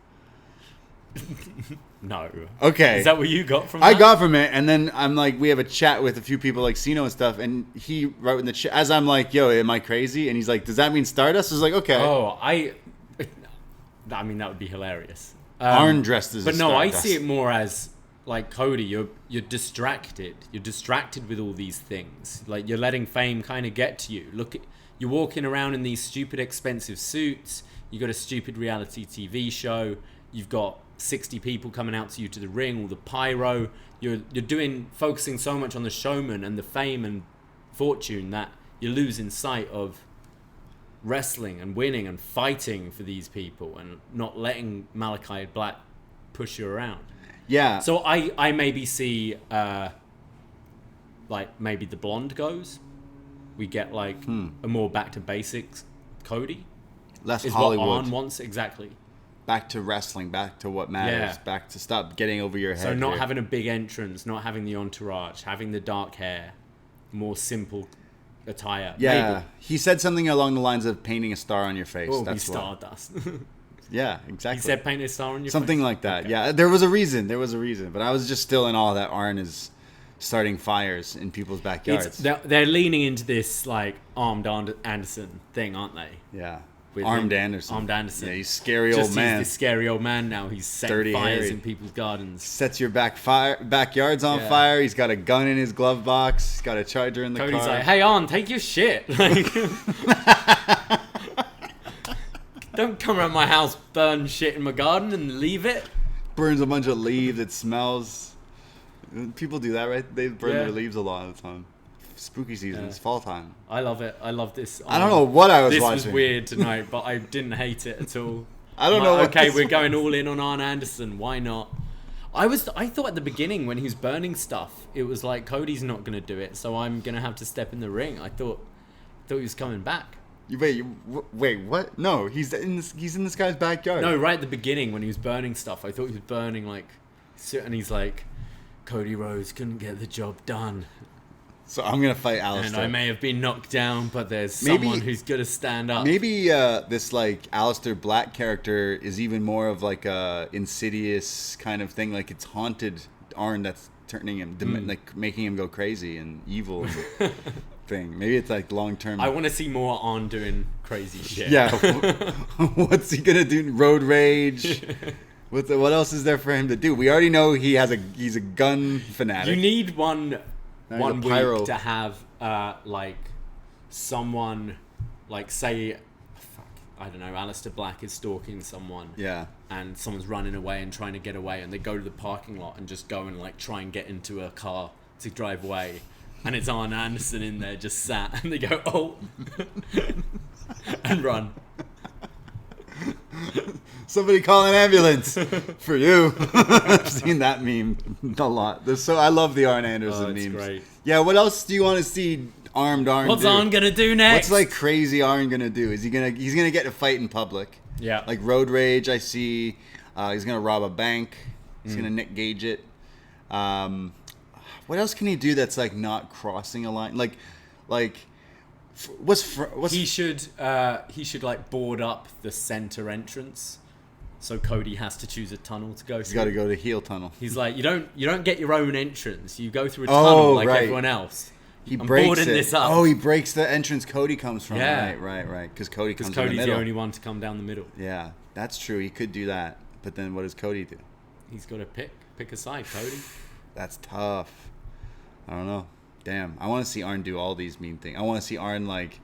No.
Okay.
Is that what you got from
I
that?
got from it, and then I'm like, we have a chat with a few people like Sino and stuff, and he wrote in the chat, as I'm like, yo, am I crazy? And he's like, does that mean Stardust? I was like, okay.
Oh, I mean, that would be hilarious.
Arn dressed as
But
a
no, I
Stardust.
see it more as, like, Cody, you're distracted. You're distracted with all these things. Like, you're letting fame kind of get to you. Look, you're walking around in these stupid expensive suits. You got a stupid reality TV show. You've got 60 people coming out to you to the ring, all the pyro. You're focusing so much on the showman and the fame and fortune that you're losing sight of wrestling and winning and fighting for these people and not letting Malachi Black push you around.
Yeah.
So I maybe see like maybe the blonde goes. We get like a more back to basics Cody.
Less
is
Hollywood.
what Arn wants exactly.
Back to wrestling, back to what matters,
Yeah.
back to stop getting over your head.
So not
here.
having a big entrance, not having the entourage, having the dark hair, more simple attire.
Yeah,
Maybe.
he said something along the lines of painting a star on your face.
Oh,
That's
be
what.
Stardust.
Yeah, exactly.
He said paint a star on your
something
face?
like that.
Okay.
Yeah, there was a reason. But I was just still in awe that Arn is starting fires in people's backyards.
They're leaning into this like armed Anderson thing, aren't they?
Yeah.
With
Armed
him.
Anderson.
Armed Anderson.
Yeah, he's scary
Just
old man.
He's this scary old man now. He's setting
Dirty
fires
Harry.
in people's gardens.
Sets your backyards on
Yeah.
fire. He's got a gun in his glove box. He's got a charger in the
Cody's
car.
like, hey, Arn, take your shit. Like, don't come around my house, burn shit in my garden and leave it.
Burns a bunch of leaves. It smells. People do that, right? They burn
Yeah.
their leaves a lot of the time. Spooky season. It's fall time.
I love it. I love this.
I don't know what I was
this
watching.
was weird tonight, but I didn't hate it at all.
I don't know what
Okay,
this
we're going all in on Arn Anderson. Why not? I thought at the beginning when he was burning stuff, it was like Cody's not going to do it, so I'm going to have to step in the ring. I thought he was coming back.
Wait, what? No, he's in this guy's backyard.
No, right at the beginning when he was burning stuff, I thought he was burning like, and he's like, Cody Rhodes couldn't get the job done.
So I'm gonna fight Alistair.
And I may have been knocked down, but there's
Maybe-
someone who's gonna stand up.
Maybe this like Alistair Black character is even more of like a insidious kind of thing. Like it's haunted Arn that's turning him, like making him go crazy and evil thing. Maybe it's like long term.
I want to see more Arn doing crazy shit.
Yeah. What's he gonna do? Road rage. What else is there for him to do? We already know he's a gun fanatic.
You need one
Now he's a pyro.
week to have like someone like say I don't know, Alistair Black is stalking someone.
Yeah.
And someone's running away and trying to get away, and they go to the parking lot and just go and like try and get into a car to drive away, and it's Arn Anderson in there just sat, and they go, oh, and run.
Somebody call an ambulance for you. I've seen that meme a lot. I love the Arn Anderson
it's
memes.
great.
Yeah, what else do you want to see armed Arn
What's
do?
Arn gonna do next?
What's like crazy Arn gonna do? He's gonna get in a fight in public.
Yeah.
Like road rage, I see. He's gonna rob a bank. He's gonna Nick Gage it. What else can he do that's like not crossing a line? What's
he should like board up the center entrance, so Cody has to choose a tunnel to go through.
He's got to go to heel tunnel.
He's like, you don't get your own entrance. You go through a tunnel like
right.
everyone else.
He
I'm
breaks
boarding
it.
this up.
Oh, he breaks the entrance Cody comes from.
Yeah.
Right. Because Cody comes in
Cody's
the
the
middle.
only one to come down the middle.
Yeah, that's true. He could do that. But then what does Cody do?
He's got to pick a side, Cody.
That's tough. I don't know. Damn. I want to see Arn do all these mean things. I want to see Arn like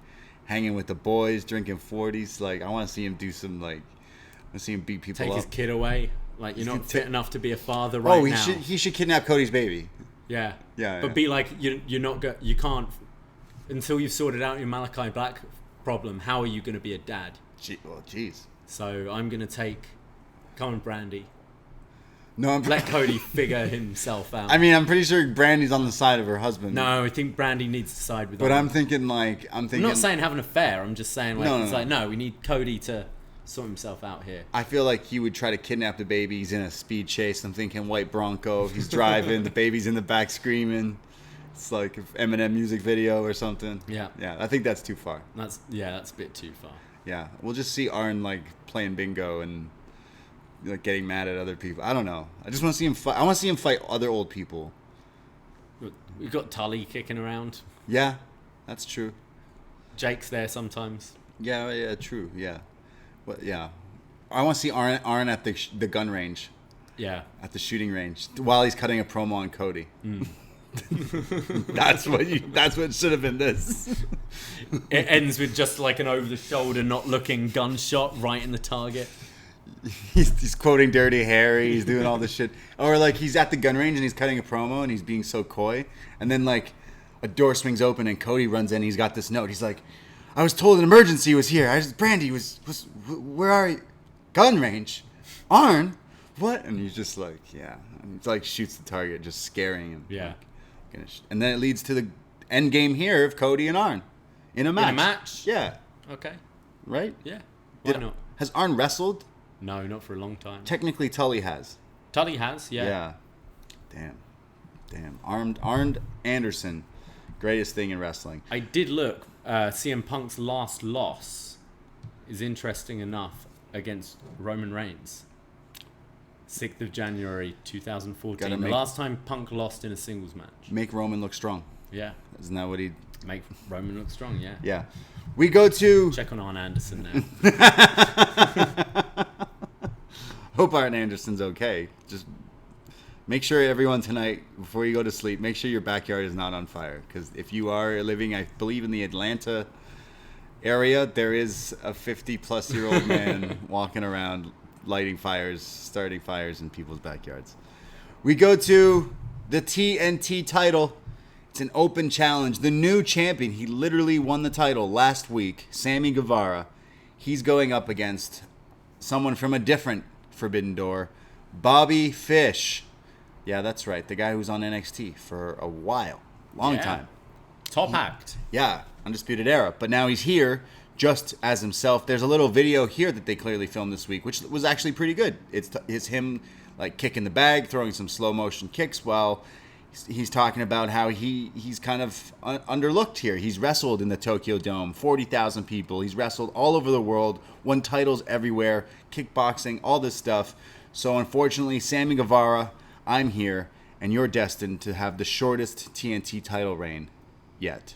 hanging with the boys, drinking 40s. Like I want to see him do some like. I want to see him beat people
Take
up.
his kid away. Like you're
He's
not
gonna
fit enough to be a father right now.
He should kidnap Cody's baby.
Yeah.
Yeah,
But
yeah.
be like you can't until you've sorted out your Malachi Black problem. How are you going to be a dad?
Jeez.
So I'm going to take. Come on, Brandy.
No,
Let Cody figure himself out.
I mean, I'm pretty sure Brandy's on the side of her husband.
No, I think Brandy needs to side with.
But
Arn.
I'm thinking.
I'm not saying have an affair. I'm just saying like
No,
it's
no.
like no, we need Cody to sort himself out here.
I feel like he would try to kidnap the baby. He's in a speed chase. I'm thinking white Bronco. He's driving. The baby's in the back screaming. It's like an Eminem music video or something.
Yeah.
Yeah, I think that's too far.
That's a bit too far.
Yeah, we'll just see Arn like playing bingo and like getting mad at other people. I don't know. I just want to see him fight. I want to see him fight other old people.
We've got Tully kicking around.
Yeah, that's true.
Jake's there sometimes.
Yeah, true. Yeah, well, yeah. I want to see Arn at the gun range.
Yeah,
at the shooting range while he's cutting a promo on Cody. That's what should have been this.
It ends with just like an over the shoulder, not looking gunshot right in the target.
He's quoting Dirty Harry. He's doing all this shit, or like he's at the gun range and he's cutting a promo and he's being so coy, and then like a door swings open and Cody runs in. He's got this note. He's like, "I was told an emergency was here. Brandy was where are you? Gun range, Arn, what?" And he's just like, yeah, and it's like shoots the target, just scaring him.
Yeah.
And then it leads to the end game here of Cody and Arn in a match.
In a match?
Yeah.
Okay.
Right?
Yeah. Why not?
Has Arn wrestled?
No, not for a long time.
Technically, Tully has.
Tully has, yeah.
Yeah. Damn. Arn Anderson, greatest thing in wrestling.
I did look. CM Punk's last loss is interesting enough against Roman Reigns. 6th of January 2014. The last time Punk lost in a singles match.
Make Roman look strong.
Yeah.
Isn't that what he...
Make Roman look strong, yeah.
Yeah. We go to...
Check on Arn Anderson now.
Hope Arn Anderson's okay. Just make sure everyone tonight, before you go to sleep, make sure your backyard is not on fire. Because if you are living, I believe, in the Atlanta area, there is a 50-plus-year-old man walking around lighting fires, starting fires in people's backyards. We go to the TNT title. It's an open challenge. The new champion, he literally won the title last week, Sammy Guevara. He's going up against someone from a different Forbidden Door, Bobby Fish. Yeah, that's right. The guy who was on NXT for a while. Long time.
Top act.
Yeah, Undisputed Era. But now he's here just as himself. There's a little video here that they clearly filmed this week, which was actually pretty good. It's him like kicking the bag, throwing some slow motion kicks while he's talking about how he's kind of underlooked here. He's wrestled in the Tokyo Dome, 40,000 people. He's wrestled all over the world, won titles everywhere, kickboxing, all this stuff. So unfortunately, Sammy Guevara, I'm here, and you're destined to have the shortest TNT title reign yet.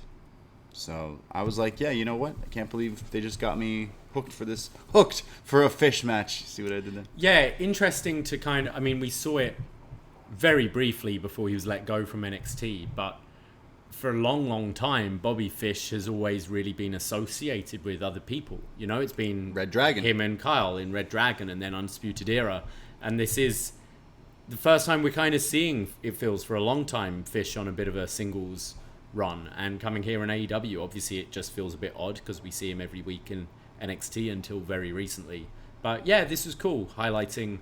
So I was like, yeah, you know what? I can't believe they just got me hooked for a Fish match. See what I did there?
Yeah, interesting to kind of, I mean, we saw it very briefly before he was let go from NXT, but for a long, long time, Bobby Fish has always really been associated with other people. You know, it's been
Red Dragon,
him and Kyle in Red Dragon, and then Undisputed Era. And this is the first time we're kind of seeing, it feels for a long time, Fish on a bit of a singles run. And coming here in AEW, obviously it just feels a bit odd because we see him every week in NXT until very recently. But yeah, this was cool, highlighting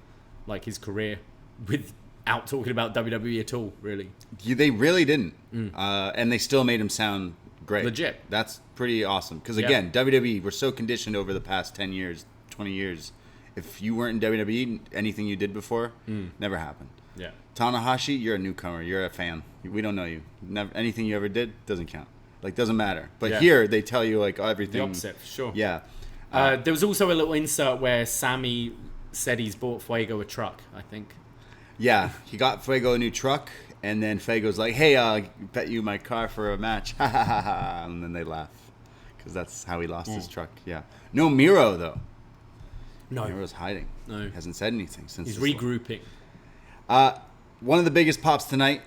like his career without talking about WWE at all, really.
They really didn't. And they still made him sound great.
Legit.
That's pretty awesome. Because again, WWE, we're so conditioned over the past 10 years, 20 years. If you weren't in WWE, anything you did before, never happened.
Yeah.
Tanahashi, you're a newcomer. You're a fan. We don't know you. Never, anything you ever did doesn't count. Like, doesn't matter. But here, they tell you, like, everything.
The opposite, for sure.
Yeah.
There was also a little insert where Sammy said he's bought Fuego a truck, I think.
Yeah. He got Fuego a new truck, and then Fuego's like, hey, bet you my car for a match. Ha, ha, ha, ha. And then they laugh. Because that's how he lost his truck. Yeah. No Miro, though.
No.
Miro's hiding.
No.
He hasn't said anything since.
He's regrouping.
One of the biggest pops tonight,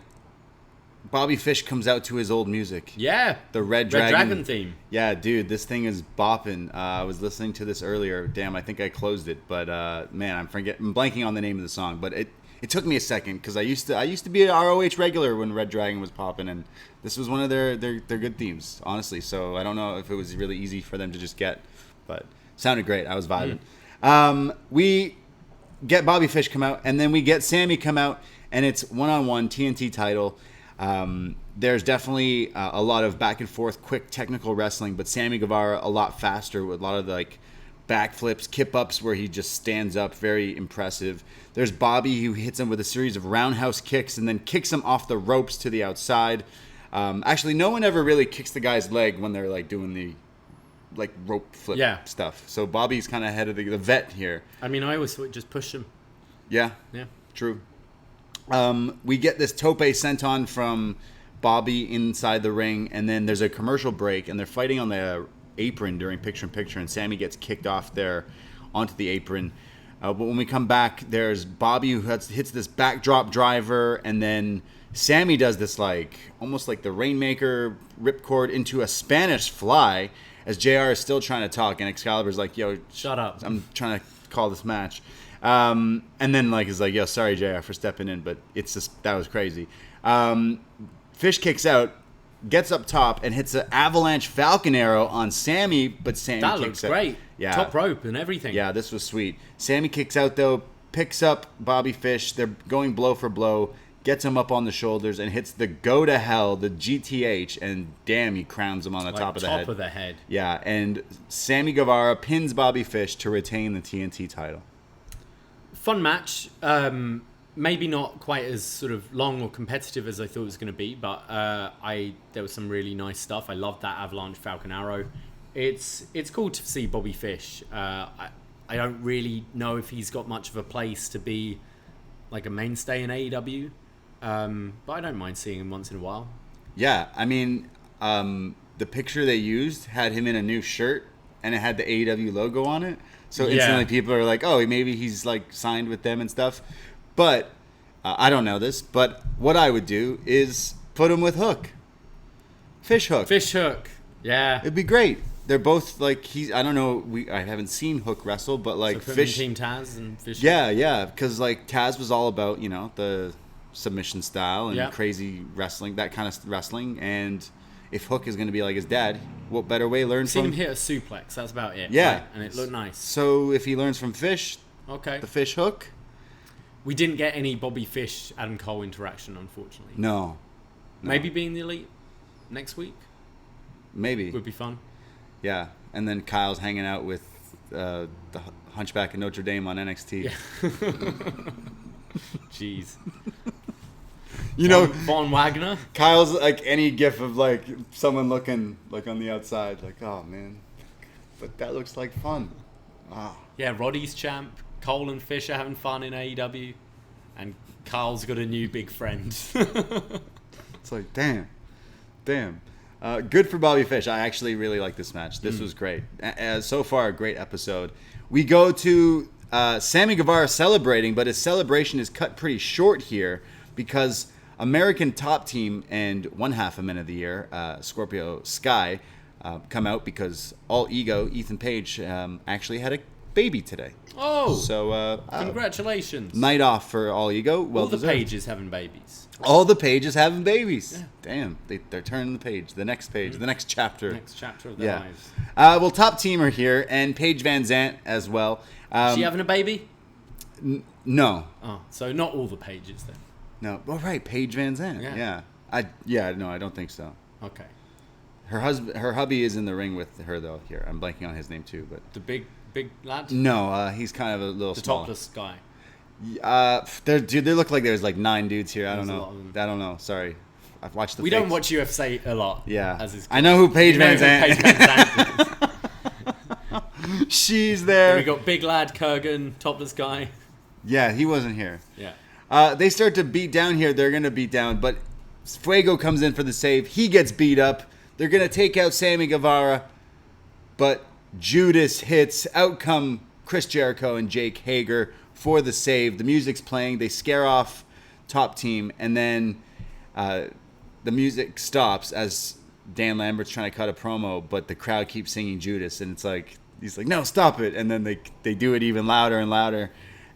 Bobby Fish comes out to his old music.
Yeah.
The Red Dragon
theme.
Yeah, dude, this thing is bopping. I was listening to this earlier. Damn, I think I closed it. But, man, I'm blanking on the name of the song. But it took me a second because I used to be an ROH regular when Red Dragon was popping. And this was one of their good themes, honestly. So I don't know if it was really easy for them to just get. But sounded great. I was vibing. We get Bobby Fish come out, and then we get Sammy come out, and it's one-on-one TNT title. There's definitely a lot of back and forth, quick technical wrestling, but Sammy Guevara a lot faster with a lot of like backflips, kip-ups where he just stands up, very impressive. There's Bobby, who hits him with a series of roundhouse kicks and then kicks him off the ropes to the outside. Actually, no one ever really kicks the guy's leg when they're like doing the rope flip stuff. So Bobby's kind of ahead of the vet here.
I mean, I always thought just push him.
Yeah, true. We get this tope senton from Bobby inside the ring, and then there's a commercial break, and they're fighting on the apron during picture-in-picture, and Sammy gets kicked off there onto the apron. But when we come back, there's Bobby who hits this backdrop driver, and then Sammy does this almost like the Rainmaker ripcord into a Spanish fly, as JR is still trying to talk, and Excalibur's like, yo,
shut up.
I'm trying to call this match. And then is like, yo, sorry, JR, for stepping in, but it's just, that was crazy. Fish kicks out, gets up top, and hits an avalanche Falcon Arrow on Sammy, but Sammy
that
kicks
looks great.
Yeah.
Top rope and everything.
Yeah, this was sweet. Sammy kicks out, though, picks up Bobby Fish. They're going blow for blow, gets him up on the shoulders, and hits the go to hell, the GTH, and damn, he crowns him on the top of the head.
Top of the head.
Yeah, and Sammy Guevara pins Bobby Fish to retain the TNT title.
Fun match. Maybe not quite as sort of long or competitive as I thought it was going to be, but there was some really nice stuff. I loved that Avalanche Falcon Arrow. It's cool to see Bobby Fish. I don't really know if he's got much of a place to be like a mainstay in AEW, but I don't mind seeing him once in a while.
Yeah, I mean, the picture they used had him in a new shirt, and it had the AEW logo on it. So instantly people are like, oh, maybe he's signed with them and stuff. But I don't know this, but what I would do is put him with Hook. Fish Hook.
Fish Hook. Yeah.
It'd be great. They're both I don't know, I haven't seen Hook wrestle, but
so
Fish.
Team Taz and Fish.
Yeah, because Taz was all about, the submission style and crazy wrestling, that kind of wrestling. And if Hook is going to be like his dad, what better way to learn from?
Seen him hit a suplex, that's about it.
Yeah.
Right? And it looked nice.
So if he learns from Fish,
the
Fish Hook.
We didn't get any Bobby Fish, Adam Cole interaction, unfortunately.
No.
Maybe being the Elite next week?
Maybe.
Would be fun.
Yeah. And then Kyle's hanging out with the Hunchback of Notre Dame on NXT.
Yeah. Jeez. Von Wagner?
Kyle's any gif of someone looking on the outside, oh man. But that looks like fun. Ah.
Yeah, Roddy's champ. Cole and Fish are having fun in AEW, and Carl's got a new big friend.
It's damn. Good for Bobby Fish. I actually really like this match. This was great. So far, a great episode. We go to Sammy Guevara celebrating, but his celebration is cut pretty short here because American Top Team and one half of Men of the Year, Scorpio Sky, come out because All Ego, Ethan Page, actually had a baby today.
Oh,
so
congratulations!
Night off for All Ego. Well,
all the Pages having babies.
All the Pages having babies.
Yeah.
Damn, they're turning the page. The next page, the next chapter.
Next chapter of their lives.
Well, Top Team are here, and Paige Van Zant as well.
Is she having a baby?
No.
Oh, so not all the Pages then.
No. Well, right, Paige Van Zant. Yeah. No, I don't think so.
Okay.
Her hubby is in the ring with her though. Here, I'm blanking on his name too, but
the big lad.
No, he's kind of a little.
The
smaller.
topless guy.
They look like there's 9 dudes here. I don't know. Sorry, I've watched the.
We don't watch UFC a lot.
Yeah, I know who Paige Van Zant is. She's there.
We got big lad Kurgan, topless guy.
Yeah, he wasn't here.
Yeah.
They start to beat down here. They're gonna beat down, but Fuego comes in for the save. He gets beat up. They're gonna take out Sammy Guevara, but Judas hits. Out come Chris Jericho and Jake Hager for the save. The music's playing. They scare off Top Team, and then the music stops as Dan Lambert's trying to cut a promo, but the crowd keeps singing Judas, and it's he's like, no, stop it. And then they do it even louder and louder.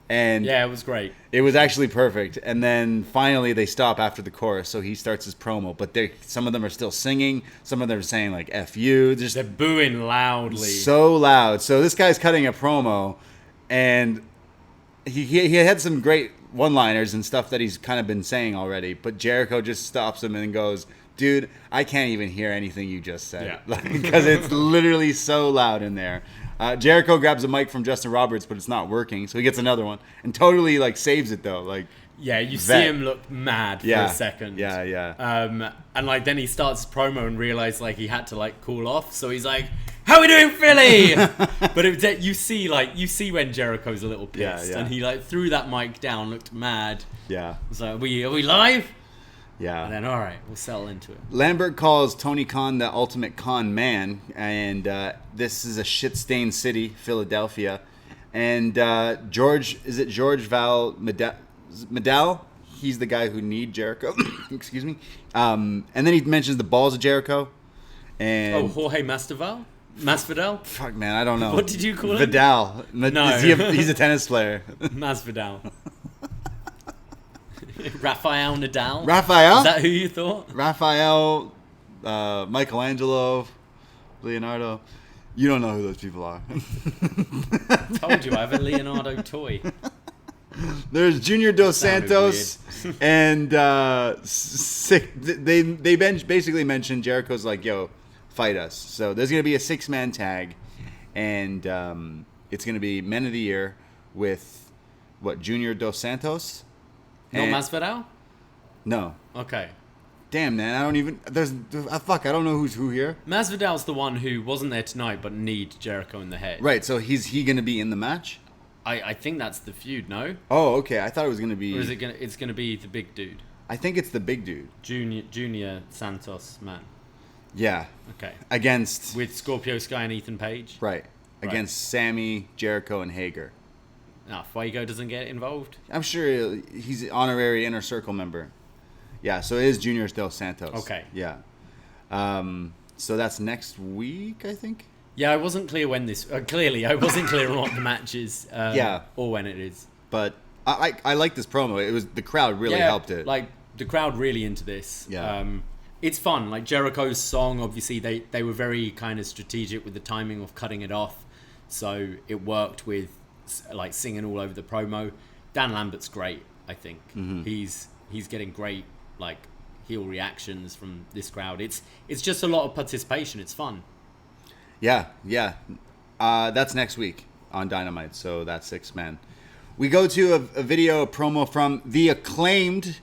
And
yeah, it was great.
It was actually perfect. And then finally they stop after the chorus, so he starts his promo. But some of them are still singing. Some of them are saying F you.
They're booing loudly.
So loud. So this guy's cutting a promo, and he had some great one-liners and stuff that he's kind of been saying already. But Jericho just stops him and goes, Dude, I can't even hear anything you just said. Because it's literally so loud in there. Jericho grabs a mic from Justin Roberts, but it's not working, so he gets another one. And totally, like, saves it, though. Like,
yeah, you see him look mad for a second.
Yeah.
And, like, then he starts his promo and realizes, like, he had to, like, cool off. So he's like, how we doing, Philly? But you see when Jericho's a little pissed. And he, like, threw that mic down, looked mad.
Yeah.
So are we live?
Yeah.
And then, all right, we'll settle into it.
Lambert calls Tony Khan the ultimate con man, and this is a shit-stained city, Philadelphia. And George Val Medal? He's the guy who need Jericho. Excuse me. And then he mentions the balls of Jericho. And
Jorge Masvidal? Masvidal?
Fuck, man, I don't know.
What did you call him?
Vidal.
No.
He's a tennis player.
Masvidal. Rafael Nadal?
Raphael?
Is that who you thought?
Raphael, Michelangelo, Leonardo. You don't know who those people are.
Told you, I have a Leonardo toy.
There's Junior Dos Santos, and they basically mentioned Jericho's like, yo, fight us. So there's going to be a 6-man tag, and it's going to be Men of the Year with, Junior Dos Santos?
No Masvidal?
No.
Okay.
Damn, man, I don't even... I don't know who's who here.
Masvidal's the one who wasn't there tonight but need Jericho in the head.
Right, so is he going to be in the match?
I think that's the feud, no?
Oh, okay. I thought it was going to be...
Or is it going to... It's going to be the big dude.
I think it's the big dude.
Junior Santos, man.
Yeah.
Okay.
Against...
With Scorpio Sky and Ethan Page?
Right. Against Sammy, Jericho, and Hager.
Fuego doesn't get involved?
I'm sure he's an honorary Inner Circle member. Yeah, so it is Junior Dos Santos.
Okay.
Yeah. So that's next week, I think?
Yeah, I wasn't clear when this... clearly, I wasn't clear on what the match is. Or when it is.
But I like this promo. It was the crowd really helped it.
Like, the crowd really into this.
Yeah.
It's fun. Like, Jericho's song, obviously, they were very kind of strategic with the timing of cutting it off. So it worked with... like singing all over the promo. Dan Lambert's great, I think. Mm-hmm. He's getting great like heel reactions from this crowd. It's just a lot of participation. It's fun. Yeah.
That's next week on Dynamite, so that's 6-man. We go to a video, a promo from the Acclaimed,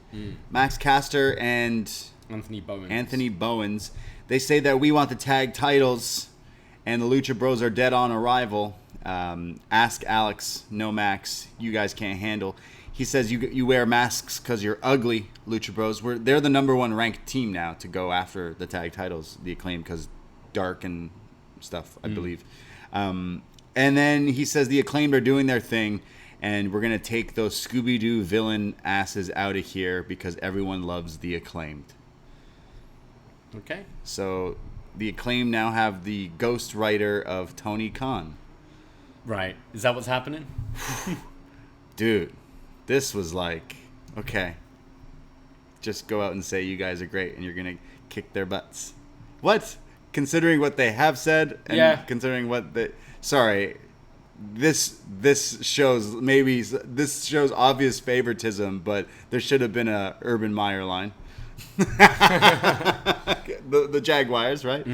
Max Caster and Anthony Bowens. They say that we want the tag titles, and the Lucha Bros are dead on arrival. Ask Alex, no Max, you guys can't handle. He says you wear masks because you're ugly, Lucha Bros. They're the number 1 ranked team now to go after the tag titles, the Acclaimed, because dark and stuff, I believe. And then he says the Acclaimed are doing their thing, and we're going to take those Scooby-Doo villain asses out of here because everyone loves the Acclaimed.
Okay.
So the Acclaimed now have the ghost writer of Tony Khan.
Right. Is that what's happening?
Dude, this was like, okay, just go out and say you guys are great and you're going to kick their butts. What? Considering what they have said and considering what they... Sorry, this shows obvious favoritism, but there should have been a Urban Meyer line. the Jaguars, right?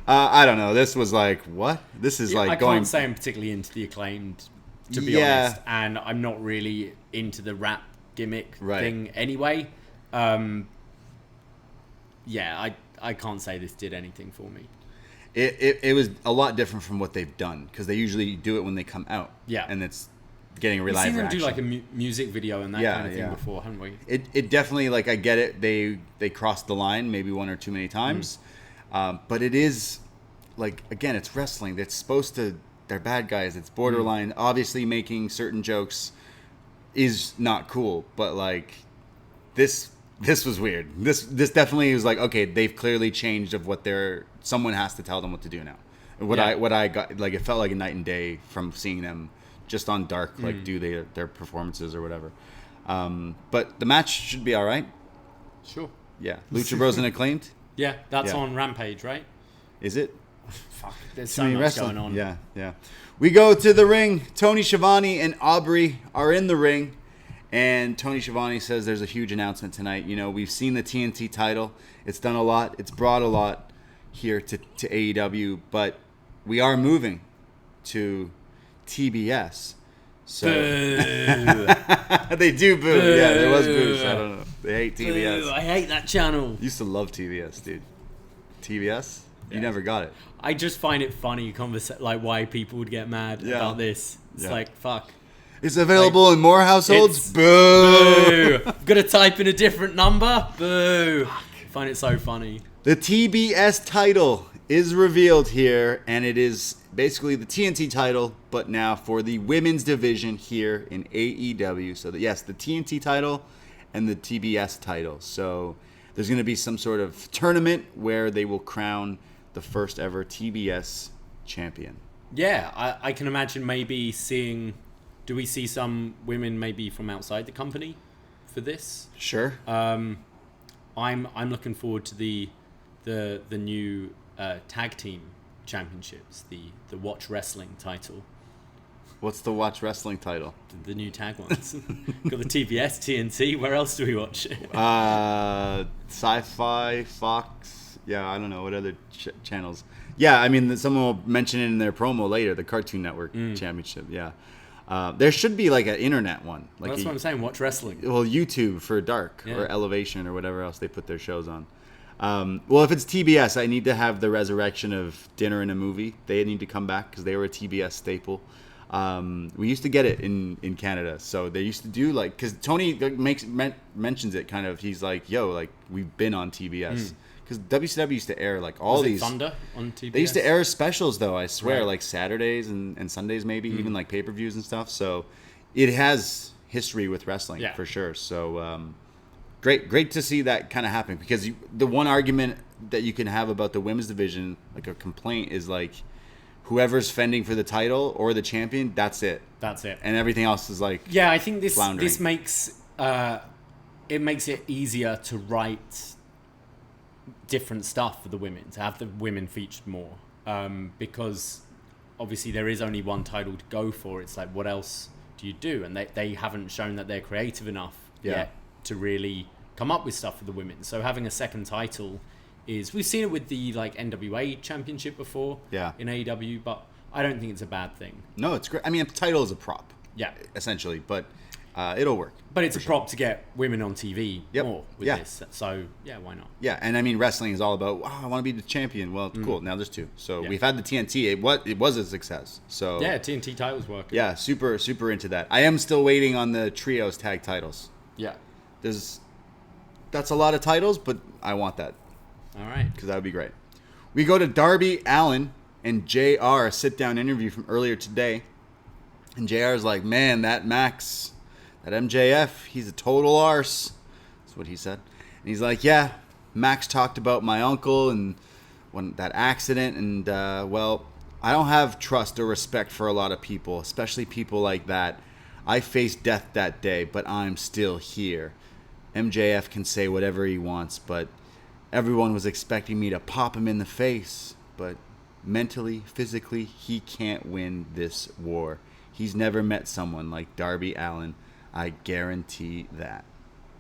I don't know. This was like, what? This is like going... I
can't say I'm particularly into the Acclaimed, to be honest. And I'm not really into the rap gimmick thing anyway. I can't say this did anything for me.
It was a lot different from what they've done, because they usually do it when they come out. Yeah. And it's getting a live reaction.
We've seen them do like a music video and that kind of thing before, haven't we?
It definitely, like, I get it. They crossed the line maybe one or too many times. But it is, like, again, it's wrestling. It's supposed to... They're bad guys. It's borderline. Obviously, making certain jokes is not cool. But, like, this was weird. This definitely was like, okay, they've clearly changed of what they're... Someone has to tell them what to do now. What I got... Like, it felt like a night and day from seeing them just on Dark, like, do their performances or whatever. But the match should be all right.
Sure.
Yeah. Lucha Bros and Acclaimed?
Yeah, that's on Rampage, right?
Is it?
Fuck, there's so much going on.
Yeah. We go to the ring. Tony Schiavone and Aubrey are in the ring. And Tony Schiavone says there's a huge announcement tonight. You know, we've seen the TNT title. It's done a lot. It's brought a lot here to AEW, but we are moving to TBS. So they do boo. Yeah, there was boos. I don't know. They hate TBS.
Boo, I hate that channel.
Used to love TBS, dude. TBS? You never got it.
I just find it funny, like why people would get mad about this. It's like, fuck.
It's available in more households? Boo!
Gotta type in a different number? Boo! Find it so funny.
The TBS title is revealed here, and it is basically the TNT title, but now for the women's division here in AEW. So, yes, the TNT title and the TBS title. So, there's going to be some sort of tournament where they will crown the first ever TBS champion. Yeah,
I can imagine maybe seeing... Do we see some women maybe from outside the company for this?
Sure.
I'm looking forward to the new tag team championships, the Watch Wrestling title.
What's the Watch Wrestling title?
The new tag ones. Got the TBS, TNT. Where else do we watch it?
Sci-Fi, Fox. Yeah, I don't know what other channels. Yeah, I mean, someone will mention it in their promo later. The Cartoon Network Championship. Yeah. There should be like an internet one. Like
that's what I'm saying. Watch Wrestling.
Well, YouTube for Dark or Elevation or whatever else they put their shows on. Well, if it's TBS, I need to have the resurrection of Dinner and a Movie. They need to come back because they were a TBS staple. We used to get it in Canada, so they used to do like because Tony mentions it kind of. He's like, "Yo, like we've been on TBS." Because WCW used to air like all these
Thunder on TBS.
They used to air specials though. I swear, like Saturdays and Sundays, maybe even like pay-per-views and stuff. So it has history with wrestling for sure. So great to see that kind of happen because the one argument that you can have about the women's division, like a complaint, is like whoever's fending for the title or the champion, that's it.
That's it.
And everything else is like
I think this makes it makes it easier to write different stuff for the women, to have the women featured more, because obviously there is only one title to go for. It's like, what else do you do? And they haven't shown that they're creative enough yet to really come up with stuff for the women. So having a second title we've seen it with the like NWA championship before in AEW, but I don't think it's a bad thing.
No, it's great. I mean, a title is a prop, essentially, but it'll work.
But it's a prop to get women on TV more with this. So, why not?
Yeah, and I mean, wrestling is all about, I want to be the champion. Well, cool. Now there's two. So we've had the TNT. It was a success. So
TNT titles working.
Yeah, super into that. I am still waiting on the trios tag titles.
Yeah.
That's a lot of titles, but I want that.
All right.
Because that would be great. We go to Darby Allin and JR, a sit-down interview from earlier today. And JR is like, man, that Max... That MJF, he's a total arse. That's what he said. And he's like, yeah, Max talked about my uncle and that accident. And, well, I don't have trust or respect for a lot of people, especially people like that. I faced death that day, but I'm still here. MJF can say whatever he wants, but everyone was expecting me to pop him in the face. But mentally, physically, he can't win this war. He's never met someone like Darby Allin. I guarantee that.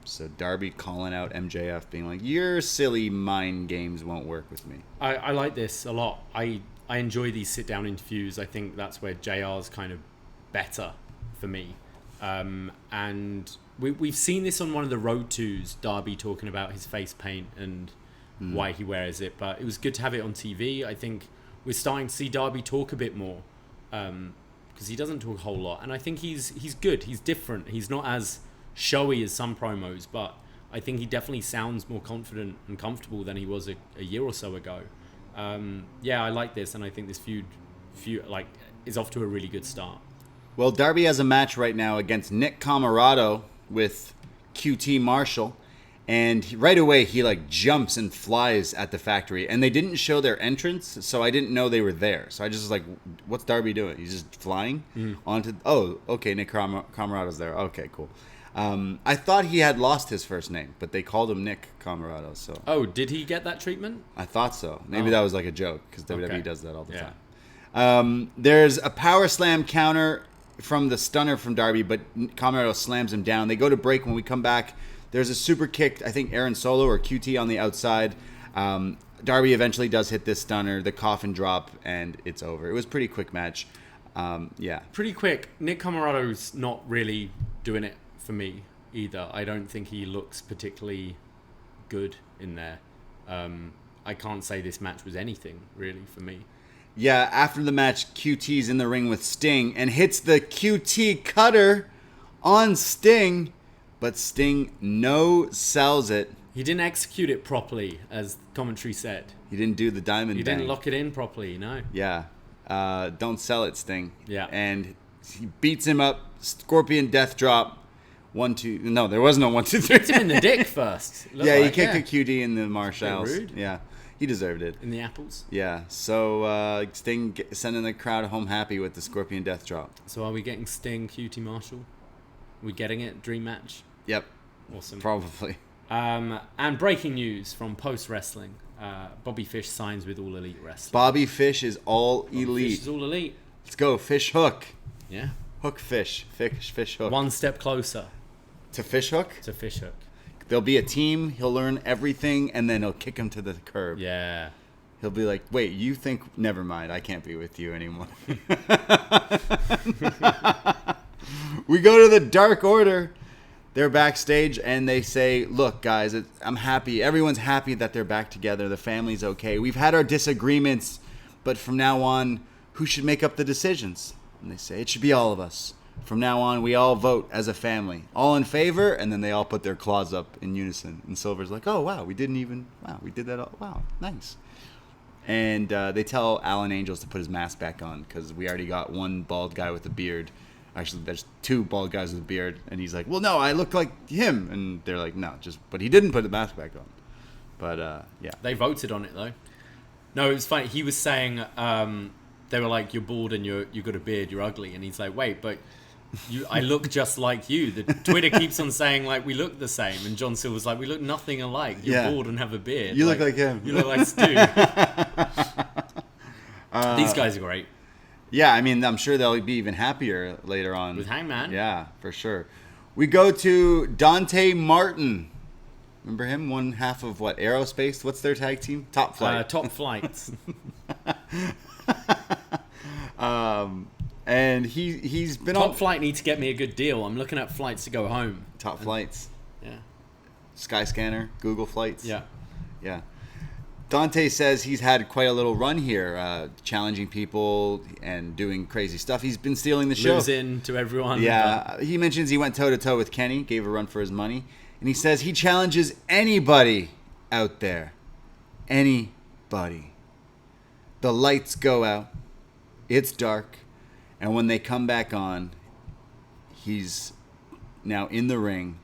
So Darby calling out MJF, being like, your silly mind games won't work with me.
I like this a lot. I enjoy these sit-down interviews. I think that's where JR's kind of better for me. And we've seen this on one of the Road 2s, Darby talking about his face paint and why he wears it. But it was good to have it on TV. I think we're starting to see Darby talk a bit more. Because he doesn't talk a whole lot, and I think he's good. He's different. He's not as showy as some promos, but I think he definitely sounds more confident and comfortable than he was a year or so ago. I like this, and I think this feud is off to a really good start.
Well, Darby has a match right now against Nick Comoroto with QT Marshall. And right away, he like jumps and flies at the factory. And they didn't show their entrance, so I didn't know they were there. So I just was like, what's Darby doing? He's just flying onto... Oh, okay, Nick Comorato's there. Okay, cool. I thought he had lost his first name, but they called him Nick Comoroto. So.
Oh, did he get that treatment?
I thought so. Maybe that was like a joke, because WWE does that all the time. There's a power slam counter from the stunner from Darby, but Comoroto slams him down. They go to break. When we come back, there's a super kick, I think Aaron Solo or QT on the outside. Darby eventually does hit this stunner, the coffin drop, and it's over. It was a pretty quick match. Yeah.
Pretty quick. Nick Comoroto's not really doing it for me either. I don't think he looks particularly good in there. I can't say this match was anything, really, for me.
Yeah, after the match, QT's in the ring with Sting and hits the QT cutter on Sting, but Sting no-sells it.
He didn't execute it properly, as commentary said.
He didn't do the diamond bang.
He didn't lock it in properly, no.
Yeah. Don't sell it, Sting.
Yeah.
And he beats him up. Scorpion death drop. 1, 2. No, there was no 1, 2, 3.
Hit him in the dick first.
Yeah, he kicked a QD in the Marshalls.
Rude.
Yeah. He deserved it.
In the apples.
Yeah. So Sting sending the crowd home happy with the Scorpion death drop.
So are we getting Sting, QT Marshall? Are we getting it? Dream match?
Yep.
Awesome.
Probably.
And breaking news from Post Wrestling. Bobby Fish signs with All Elite Wrestling.
Bobby Fish is all elite.
Fish is all elite.
Let's go. Fish hook.
Yeah.
Hook fish. Fish hook.
One step closer.
To fish hook?
To fish hook.
There'll be a team. He'll learn everything, and then he'll kick him to the curb.
Yeah.
He'll be like, wait, you think... Never mind. I can't be with you anymore. We go to the Dark Order. They're backstage, and they say, look, guys, I'm happy. Everyone's happy that they're back together. The family's okay. We've had our disagreements, but from now on, who should make up the decisions? And they say, it should be all of us. From now on, we all vote as a family. All in favor, and then they all put their claws up in unison. And Silver's like, oh, wow, we did that all. Wow, nice. And they tell Alan Angels to put his mask back on because we already got one bald guy with a beard. Actually, there's 2 bald guys with a beard. And he's like, well, no, I look like him. And they're like, no, but he didn't put the mask back on. But, yeah.
They voted on it, though. No, it was funny. He was saying, they were like, you're bald and you got a beard, you're ugly. And he's like, wait, but... I look just like you. The Twitter keeps on saying like we look the same, and John Silver's like we look nothing alike. You're bald and have a beard.
You look like him.
You look like Stu. These guys are great.
Yeah, I mean, I'm sure they'll be even happier later on
with Hangman.
Yeah, for sure. We go to Dante Martin. Remember him? One half of what? Aerospace. What's their tag team? Top Flight.
Top Flight.
And he's been
Top Flight need to get me a good deal. I'm looking at flights to go home.
Top Flights.
Yeah.
Skyscanner, Google Flights.
Yeah.
Yeah. Dante says he's had quite a little run here, challenging people and doing crazy stuff. He's been stealing the show.
Losing to everyone.
Yeah. He mentions he went toe-to-toe with Kenny, gave a run for his money. And he says he challenges anybody out there. Anybody. The lights go out. It's dark. And when they come back on, he's now in the ring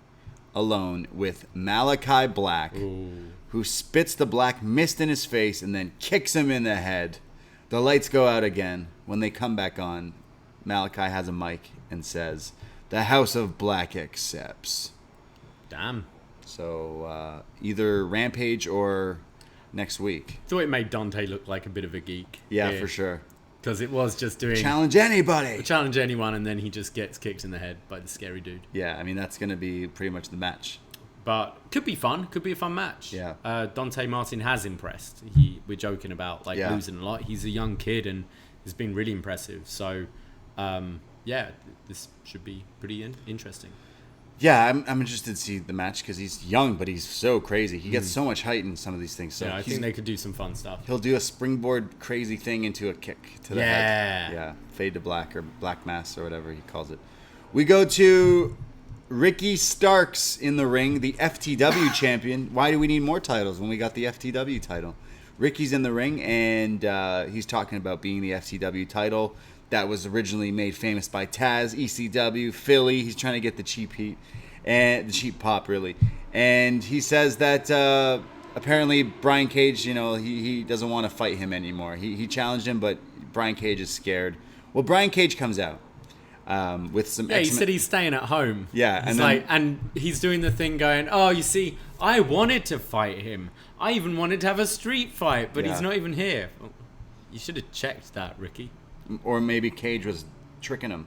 alone with Malachi Black, who spits the black mist in his face and then kicks him in the head. The lights go out again. When they come back on, Malachi has a mic and says, "The House of Black accepts."
Damn.
So either Rampage or next week.
Thought it made Dante look like a bit of a geek.
Yeah, for sure.
Because it was just doing...
Challenge anybody!
Challenge anyone, and then he just gets kicked in the head by the scary dude.
Yeah, I mean, that's going to be pretty much the match.
But could be fun. Could be a fun match.
Yeah.
Dante Martin has impressed. We're joking about losing a lot. He's a young kid and has been really impressive. So, this should be pretty interesting.
Yeah, I'm interested to see the match because he's young, but he's so crazy. He gets so much height in some of these things. So
yeah, I think they could do some fun stuff.
He'll do a springboard crazy thing into a kick to the head. Yeah, fade to black or black mass or whatever he calls it. We go to Ricky Starks in the ring, the FTW champion. Why do we need more titles when we got the FTW title? Ricky's in the ring, and he's talking about being the FTW title. That was originally made famous by Taz, ECW, Philly. He's trying to get the cheap heat and the cheap pop, really. And he says that apparently Brian Cage, he doesn't want to fight him anymore. He challenged him, but Brian Cage is scared. Well, Brian Cage comes out with some.
Yeah, he said he's staying at home.
Yeah,
and he's doing the thing, going, "Oh, you see, I wanted to fight him. I even wanted to have a street fight, but he's not even here." Well, you should have checked that, Ricky.
Or maybe Cage was tricking him.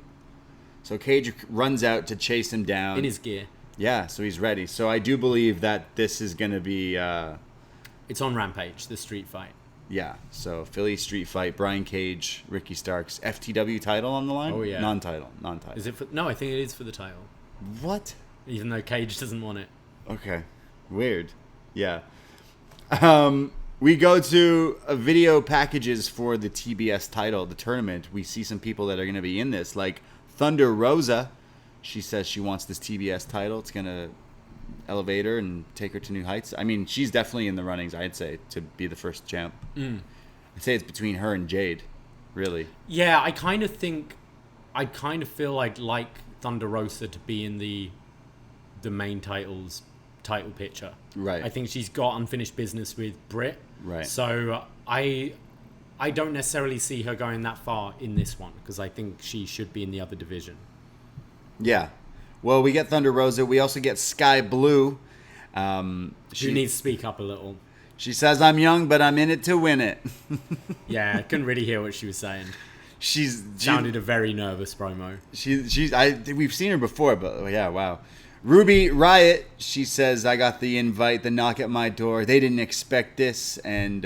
So Cage runs out to chase him down.
In his gear.
Yeah, so he's ready. So I do believe that this is going to be...
it's on Rampage, the street fight.
Yeah, so Philly street fight, Brian Cage, Ricky Starks, FTW title on the line?
Oh, yeah.
Non-title.
Is it no, I think it is for the title.
What?
Even though Cage doesn't want it.
Okay. Weird. Yeah. We go to video packages for the TBS title, the tournament. We see some people that are going to be in this, like Thunder Rosa. She says she wants this TBS title. It's going to elevate her and take her to new heights. I mean, she's definitely in the runnings, I'd say, to be the first champ. I'd say it's between her and Jade, really.
Yeah, I kind of feel like Thunder Rosa to be in the main title picture.
Right.
I think she's got unfinished business with Britt.
Right.
So I don't necessarily see her going that far in this one because I think she should be in the other division.
Yeah. Well, we get Thunder Rosa. We also get Sky Blue.
She needs to speak up a little.
She says, "I'm young, but I'm in it to win it."
Yeah, I couldn't really hear what she was saying. Sounded a very nervous promo.
We've seen her before, but yeah, wow. Ruby Riot, she says, "I got the invite, the knock at my door. They didn't expect this," and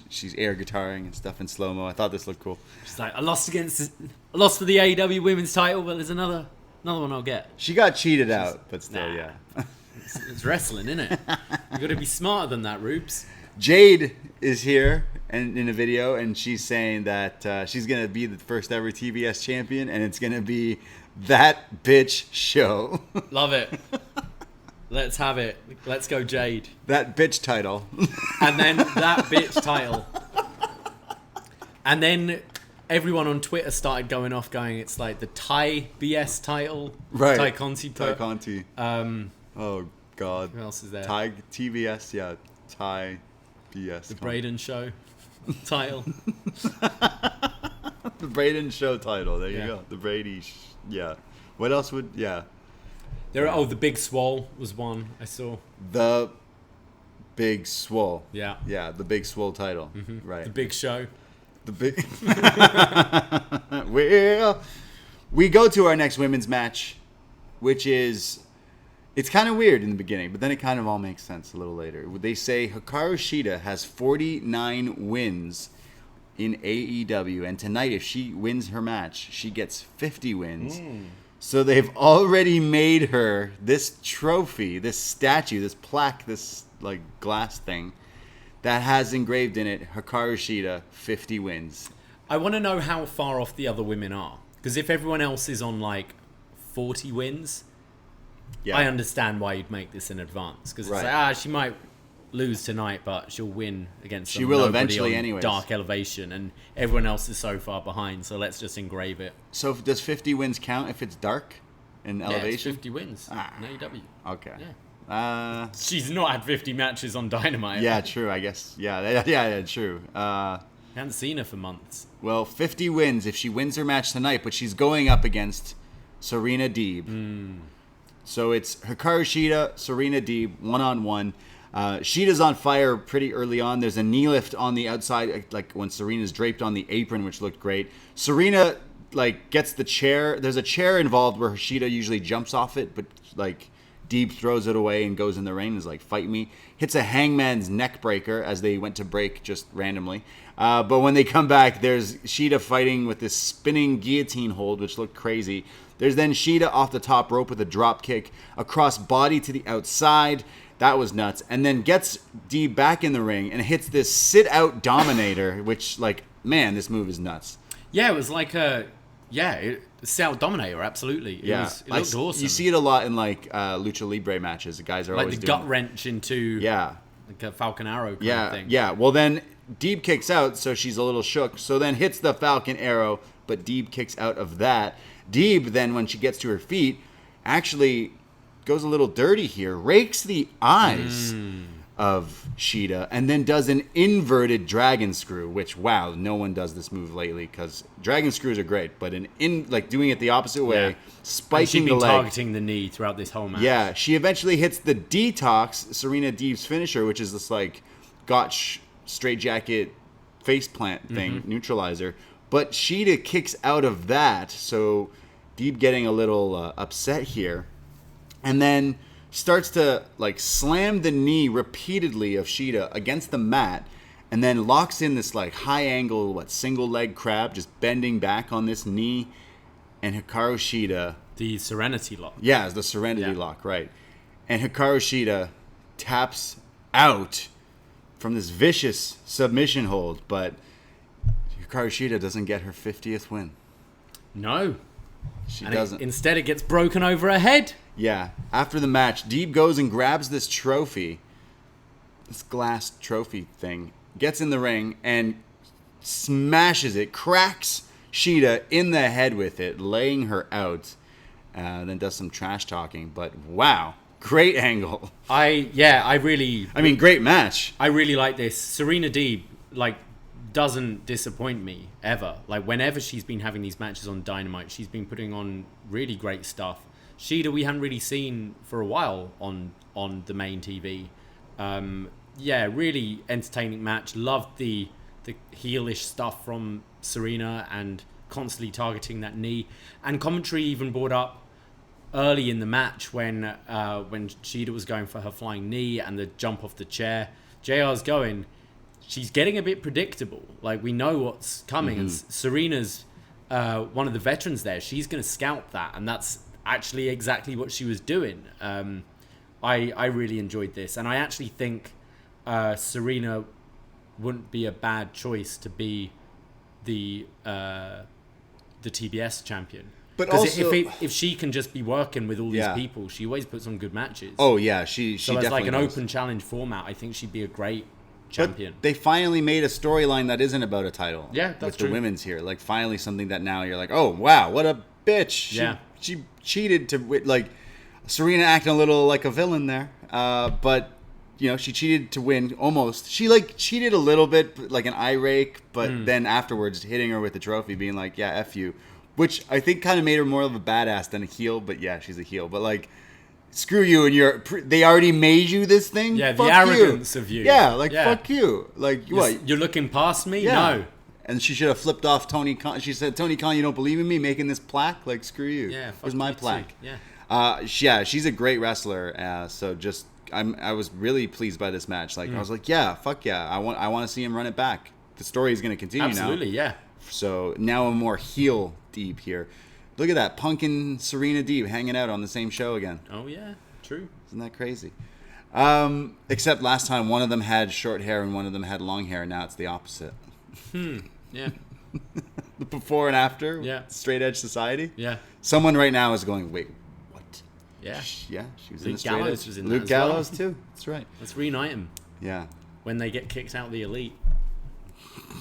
she's air guitaring and stuff in slow mo. I thought this looked cool.
She's like, I lost for the AEW Women's title, but there's another one I'll get.
She got cheated out, but still, yeah.
It's wrestling, isn't it? You got to be smarter than that, Rubes.
Jade is here and in a video, and she's saying that she's gonna be the first ever TBS champion, and it's gonna be that bitch show.
Love it. Let's have it. Let's go, Jade.
That bitch title.
And then that bitch title. And then everyone on Twitter started going off, going, it's like the Thai BS title.
Right.
Thai Conti.
Thai Conti. Oh, God.
Who else is there?
Thai TBS, yeah. Thai BS.
The Braden Show title.
The Braden Show title. There you
Yeah.
go. The Brady. Yeah. What else would? Yeah.
The Big Swole was one I saw.
The Big Swole.
Yeah.
Yeah. The Big Swole title. Mm-hmm. Right.
The Big Show.
The big. Well, we go to our next women's match, which is. It's kind of weird in the beginning, but then it kind of all makes sense a little later. They say Hikaru Shida has 49 wins in AEW, and tonight, if she wins her match, she gets 50 wins. So they've already made her this trophy, this statue, this plaque, this like glass thing that has engraved in it Hikaru Shida 50 wins.
I want to know how far off the other women are, because if everyone else is on like 40 wins, yeah. I understand why you'd make this in advance, because it's like, she might lose tonight, but she'll win against
she will eventually anyway.
Dark Elevation, and everyone else is so far behind, so let's just engrave it.
So does 50 wins count if it's Dark in Elevation?
Yeah, it's 50 wins in AEW.
Okay.
Yeah. She's not had 50 matches on Dynamite.
Yeah, true, I guess. Yeah, true.
Haven't seen her for months.
Well, 50 wins if she wins her match tonight, but she's going up against Serena Deeb. So it's Hikaru Shida, Serena Deeb, one-on-one. Shida's on fire pretty early on. There's a knee lift on the outside, like when Serena's draped on the apron, which looked great. Serena, gets the chair. There's a chair involved where Shida usually jumps off it, but, Deeb throws it away and goes in the ring and is like, fight me. Hits a Hangman's neck breaker as they went to break just randomly. But when they come back, there's Shida fighting with this spinning guillotine hold, which looked crazy. There's then Shida off the top rope with a drop kick across body to the outside. That was nuts. And then gets Deeb back in the ring and hits this sit-out dominator, which, man, this move is nuts.
Yeah, it was like a... Yeah, sit-out dominator, absolutely. It looked awesome.
You see it a lot in, Lucha Libre matches. The guys are always doing...
the gut wrench into... Like a Falcon Arrow kind of thing.
Yeah, well then, Deeb kicks out, so she's a little shook. So then hits the Falcon Arrow, but Deeb kicks out of that. Deeb then, when she gets to her feet, actually goes a little dirty here, rakes the eyes of Shida, and then does an inverted dragon screw, which, wow, no one does this move lately, because dragon screws are great, but doing it the opposite way, spiking the leg.
She's been targeting the knee throughout this whole match.
Yeah, she eventually hits the Detox, Serena Deeb's finisher, which is this, Gotch straitjacket faceplant thing, neutralizer. But Shida kicks out of that, so Deeb getting a little upset here, and then starts to like slam the knee repeatedly of Shida against the mat, and then locks in this like high angle single leg crab, just bending back on this knee, and Hikaru Shida,
the Serenity lock.
Yeah, it's the Serenity lock, right? And Hikaru Shida taps out from this vicious submission hold, but Hikaru Shida doesn't get her 50th win.
No.
She doesn't.
Instead, it gets broken over her head.
Yeah. After the match, Deeb goes and grabs this trophy, this glass trophy thing, gets in the ring, and smashes it, cracks Shida in the head with it, laying her out, then does some trash talking. But wow, great angle.
Great match. I really like this. Serena Deeb, doesn't disappoint me ever. Whenever she's been having these matches on Dynamite, she's been putting on really great stuff. Shida, we hadn't really seen for a while on the main TV. Really entertaining match. Loved the heelish stuff from Serena and constantly targeting that knee. And commentary even brought up early in the match when Shida was going for her flying knee and the jump off the chair. JR's going, she's getting a bit predictable. We know what's coming. Mm-hmm. And Serena's one of the veterans there. She's going to scalp that. And that's actually exactly what she was doing. I really enjoyed this. And I actually think Serena wouldn't be a bad choice to be the TBS champion. But also, if she can just be working with all these people, she always puts on good matches.
Oh yeah, she
so
definitely
as an
does.
Open challenge format, I think she'd be a great champion.
But they finally made a storyline that isn't about a title.
Yeah, that's
with
true.
The women's here, finally something that now you're like, oh wow, what a bitch. She cheated to Serena acting a little like a villain there, but. She cheated to win almost. She cheated a little bit, like an eye rake, but then afterwards hitting her with the trophy, being like, "Yeah, F you," which I think kind of made her more of a badass than a heel. But yeah, she's a heel. But screw you, and they already made you this thing.
Yeah,
fuck
the arrogance of you.
Yeah, fuck you.
You're looking past me.
Yeah.
No.
And she should have flipped off Tony Khan. She said, "Tony Khan, you don't believe in me making this plaque? Screw you.
Yeah,
where's my plaque?"
Too. Yeah.
She's a great wrestler. So just. I was really pleased by this match. I was like, yeah, fuck yeah. I want to see him run it back. The story is going to continue now.
Absolutely, yeah.
So now a more heel Deeb here. Look at that. Punk and Serena Deeb hanging out on the same show again.
Oh, yeah. True.
Isn't that crazy? Except last time one of them had short hair and one of them had long hair. Now it's the opposite.
Yeah.
The before and after.
Yeah.
Straight Edge Society.
Yeah.
Someone right now is going, wait.
Yeah.
Yeah, she was
Luke
in the Straight
Gallows
Edge.
was in
Luke
that as
Gallows
well.
too. That's right.
Let's reunite him.
Yeah.
When they get kicked out of the Elite,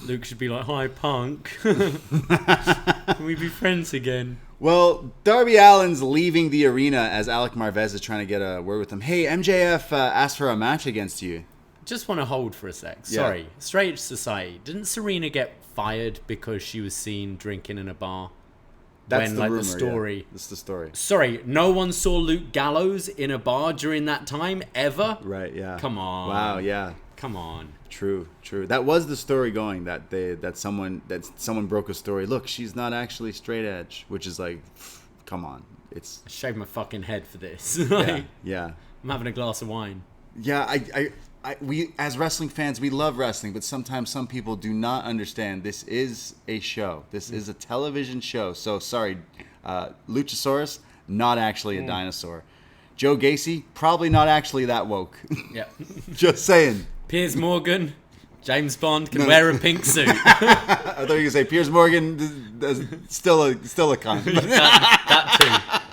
Luke should be like, "Hi, Punk. Can we be friends again?"
Well, Darby Allin's leaving the arena as Alec Marvez is trying to get a word with him. Hey, MJF asked for a match against you.
Just want to hold for a sec. Sorry. Straight Edge Society. Didn't Serena get fired because she was seen drinking in a bar?
That's the rumor,
the story.
Yeah. That's the story.
Sorry, no one saw Luke Gallows in a bar during that time ever?
Right, yeah.
Come on.
Wow, yeah.
Come on.
True. That was the story going that someone broke a story. Look, she's not actually straight edge, which is come on. I
shaved my fucking head for this.
Yeah.
I'm having a glass of wine.
Yeah, we as wrestling fans, we love wrestling, but sometimes some people do not understand this is a show. This is a television show. So sorry, Luchasaurus, not actually a dinosaur. Joe Gacy, probably not actually that woke.
Yeah.
Just saying.
Piers Morgan, James Bond can wear a pink suit.
I thought you were gonna say Piers Morgan, still a cunt.
that too.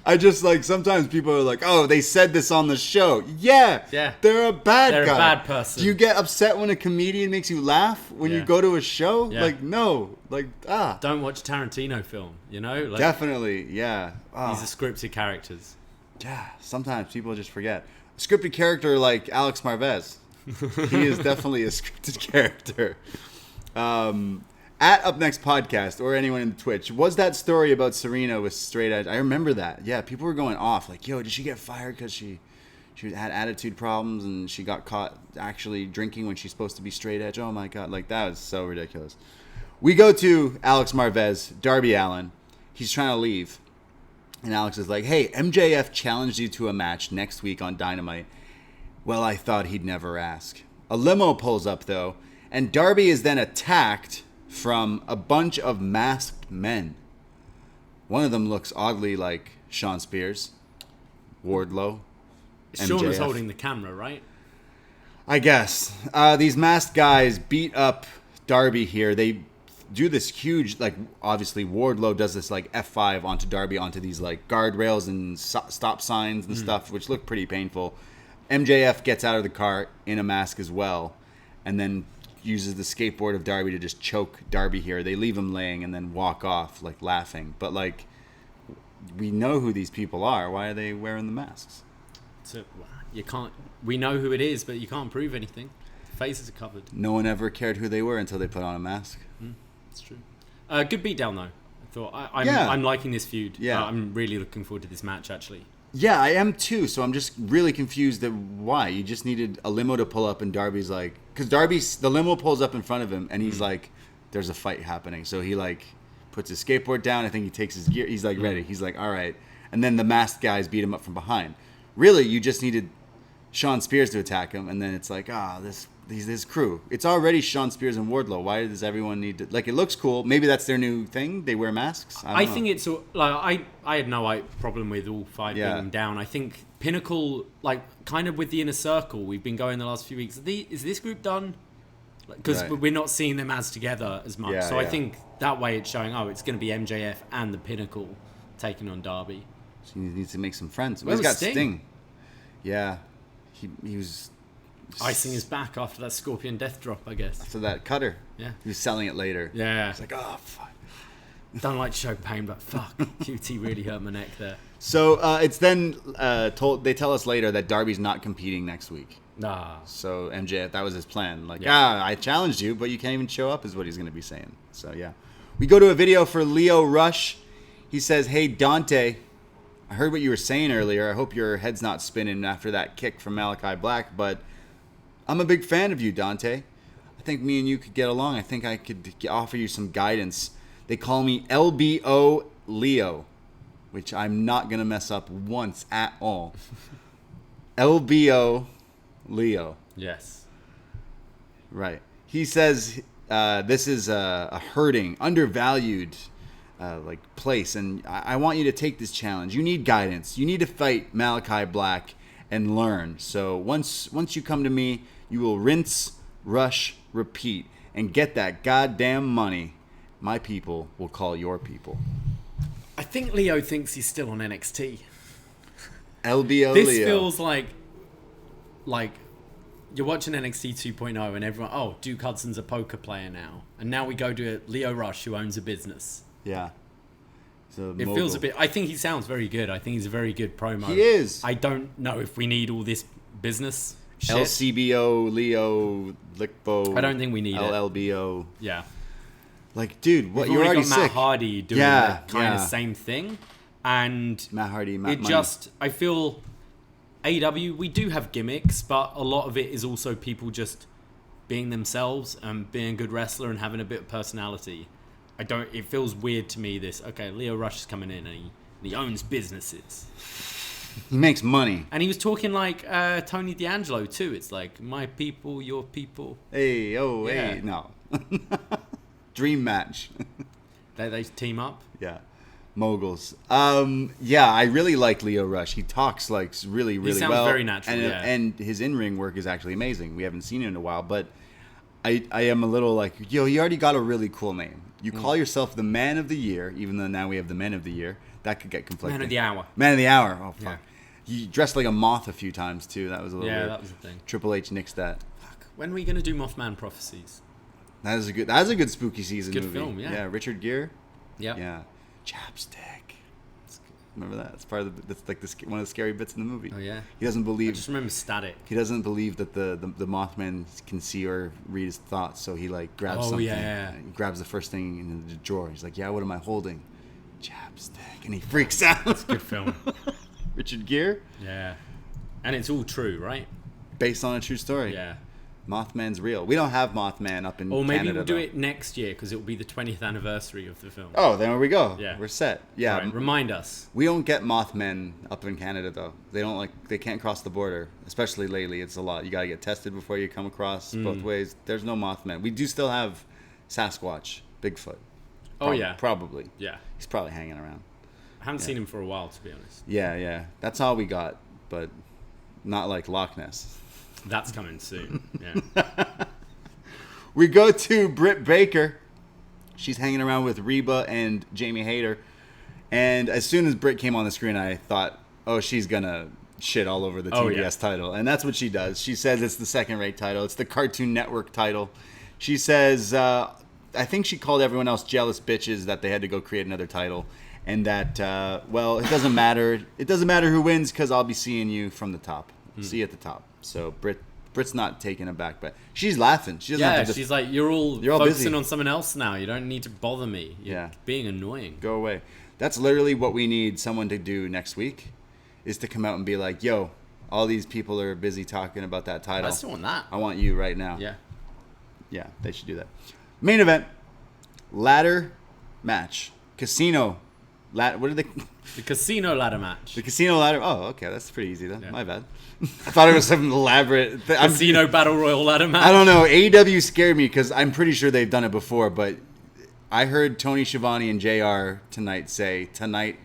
I just sometimes people are like, oh, they said this on the show. Yeah. They're a bad guy.
They're a bad person.
Do you get upset when a comedian makes you laugh when you go to a show?
Yeah.
No.
Don't watch Tarantino film,
Definitely, yeah.
These are scripted characters.
Yeah, sometimes people just forget. A scripted character like Alex Marvez. He is definitely a scripted character. At Up Next Podcast or anyone in Twitch, was that story about Serena with Straight Edge? I remember that. Yeah, people were going off yo, did she get fired because she had attitude problems and she got caught actually drinking when she's supposed to be straight edge? Oh my god, that was so ridiculous. We go to Alex Marvez, Darby Allin. He's trying to leave. And Alex is like, hey, MJF challenged you to a match next week on Dynamite. Well, I thought he'd never ask. A limo pulls up, though, and Darby is then attacked from a bunch of masked men. One of them looks oddly like Sean Spears, Wardlow,
Sean was
MJF.
holding the camera, right?
I guess. These masked guys beat up Darby here. They do this huge, like, obviously Wardlow does this, like, F5 onto Darby, onto these, like, guardrails and stop signs and stuff, which look pretty painful. MJF gets out of the car in a mask as well, and then uses the skateboard of Darby to just choke Darby here. They leave him laying and then walk off, like, laughing. But, like, we know who these people are. Why are they wearing the masks?
So you can't. We know who it is, but you can't prove anything. Faces are covered.
No one ever cared who they were until they put on a mask.
That's true. Good beatdown though. I thought I'm liking this feud.
Yeah.
I'm really looking forward to this match actually.
Yeah, I am too. So I'm just really confused at why you just needed a limo to pull up, and Darby's like, because the limo pulls up in front of him, and he's like, "There's a fight happening." So he like puts his skateboard down. I think he takes his gear. He's like ready. He's like, "All right." And then the masked guys beat him up from behind. Really, you just needed Sean Spears to attack him, and then it's like, his crew. It's already Sean Spears and Wardlow. Why does everyone need to? Like, it looks cool. Maybe that's their new thing. They wear masks. I
think it's like I had no problem with all five being down. I think Pinnacle, like, kind of with the Inner Circle, we've been going the last few weeks. Is this group done? Because we're not seeing them as together as much. I think that way it's showing. It's going to be MJF and the Pinnacle taking on Darby.
So he needs to make some friends.
Well,
he's got
Sting.
Yeah, he was
icing his back after that Scorpion Death Drop, I guess.
After that cutter.
Yeah.
He was selling it later.
Yeah.
It's like, oh, fuck.
Don't like to show pain, but fuck. QT really hurt my neck there.
So it's then told. They tell us later that Darby's not competing next week.
Nah.
So MJF, that was his plan. Like, I challenged you, but you can't even show up is what he's going to be saying. So, yeah. We go to a video for Lio Rush. He says, hey, Dante, I heard what you were saying earlier. I hope your head's not spinning after that kick from Malachi Black, but I'm a big fan of you, Dante. I think me and you could get along. I think I could offer you some guidance. They call me LBO Leo, which I'm not going to mess up once at all. LBO Leo.
Yes.
Right. He says this is a hurting, undervalued place, and I want you to take this challenge. You need guidance. You need to fight Malachi Black and learn. So once you come to me, you will rinse, rush, repeat, and get that goddamn money. My people will call your people.
I think Leo thinks he's still on NXT.
LBO
this
Leo.
Feels like you're watching NXT 2.0 and everyone, Duke Hudson's a poker player now. And now we go to Leo Rush, who owns a business.
Yeah.
It feels a bit... I think he sounds very good. I think he's a very good promo.
He is.
I don't know if we need all this business shit.
LCBO, Leo, Lickbo.
I don't think we need
LLBO.
it. Yeah.
Like, dude, what?
You've
You're already
got
sick.
Matt Hardy doing the kind of same thing. And
Matt Hardy, Matt
it just... I feel... AEW, we do have gimmicks, but a lot of it is also people just being themselves and being a good wrestler and having a bit of personality. It feels weird to me, Leo Rush is coming in and he owns businesses.
He makes money.
And he was talking like Tony D'Angelo too. It's like, my people, your people.
Hey, no. Dream match.
They team up.
Yeah. Moguls. I really like Leo Rush. He talks like really, really
well. He sounds very natural,
and his in-ring work is actually amazing. We haven't seen it in a while, but I am a little like, you already got a really cool name. You call yourself the Man of the Year, even though now we have the Men of the Year. That could get conflicting.
Man of the Hour.
Man of the Hour. Oh, fuck.
Yeah.
He dressed like a moth a few times, too. That was a little weird.
that was the thing.
Triple H nixed that.
Fuck. When are we going to do Mothman Prophecies?
That is a good spooky season movie.
Good film, yeah.
Yeah, Richard Gere.
Yep.
Yeah. Chapstick. Remember that? It's part of that's like one of the scary bits in the movie.
Oh yeah.
He doesn't believe.
I just remember Static.
He doesn't believe that the Mothman can see or read his thoughts, so he like grabs something.
Yeah.
He grabs the first thing in the drawer. He's like, "Yeah, what am I holding?" Chapstick, and he freaks out.
It's a good film.
Richard Gere.
Yeah. And it's all true, right?
Based on a true story.
Yeah.
Mothman's real. We don't have Mothman up in Canada.
Or maybe we'll do
though.
it next year because it will be the 20th anniversary of the film.
Oh, there we go.
Yeah.
We're set. Yeah.
Right, remind us.
We don't get Mothmen up in Canada though. They can't cross the border, especially lately. It's a lot. You got to get tested before you come across both ways. There's no Mothman. We do still have Sasquatch, Bigfoot.
Oh yeah.
Probably.
Yeah.
He's probably hanging around.
I haven't seen him for a while, to be honest.
Yeah. That's all we got, but not like Loch Ness.
That's coming soon. Yeah.
We go to Britt Baker. She's hanging around with Reba and Jamie Hayter. And as soon as Britt came on the screen, I thought, oh, she's going to shit all over the TBS title. And that's what she does. She says it's the second-rate title. It's the Cartoon Network title. She says, I think she called everyone else jealous bitches that they had to go create another title. And that, well, it doesn't matter. It doesn't matter who wins because I'll be seeing you from the top. See you at the top. So Britt's not taken aback, but she's laughing. She doesn't have to
she's like, you're all focusing
busy
on someone else now. You don't need to bother me. You're being annoying.
Go away. That's literally what we need someone to do next week, is to come out and be like, yo, all these people are busy talking about that title.
I still want that.
I want you right now.
Yeah,
they should do that. Main event, ladder match, casino. What are they?
The casino ladder match.
The casino ladder. Oh, okay, that's pretty easy then. Yeah. My bad. I thought it was some elaborate
casino battle royal ladder match.
I don't know. AEW scared me because I'm pretty sure they've done it before, but I heard Tony Schiavone and JR tonight say tonight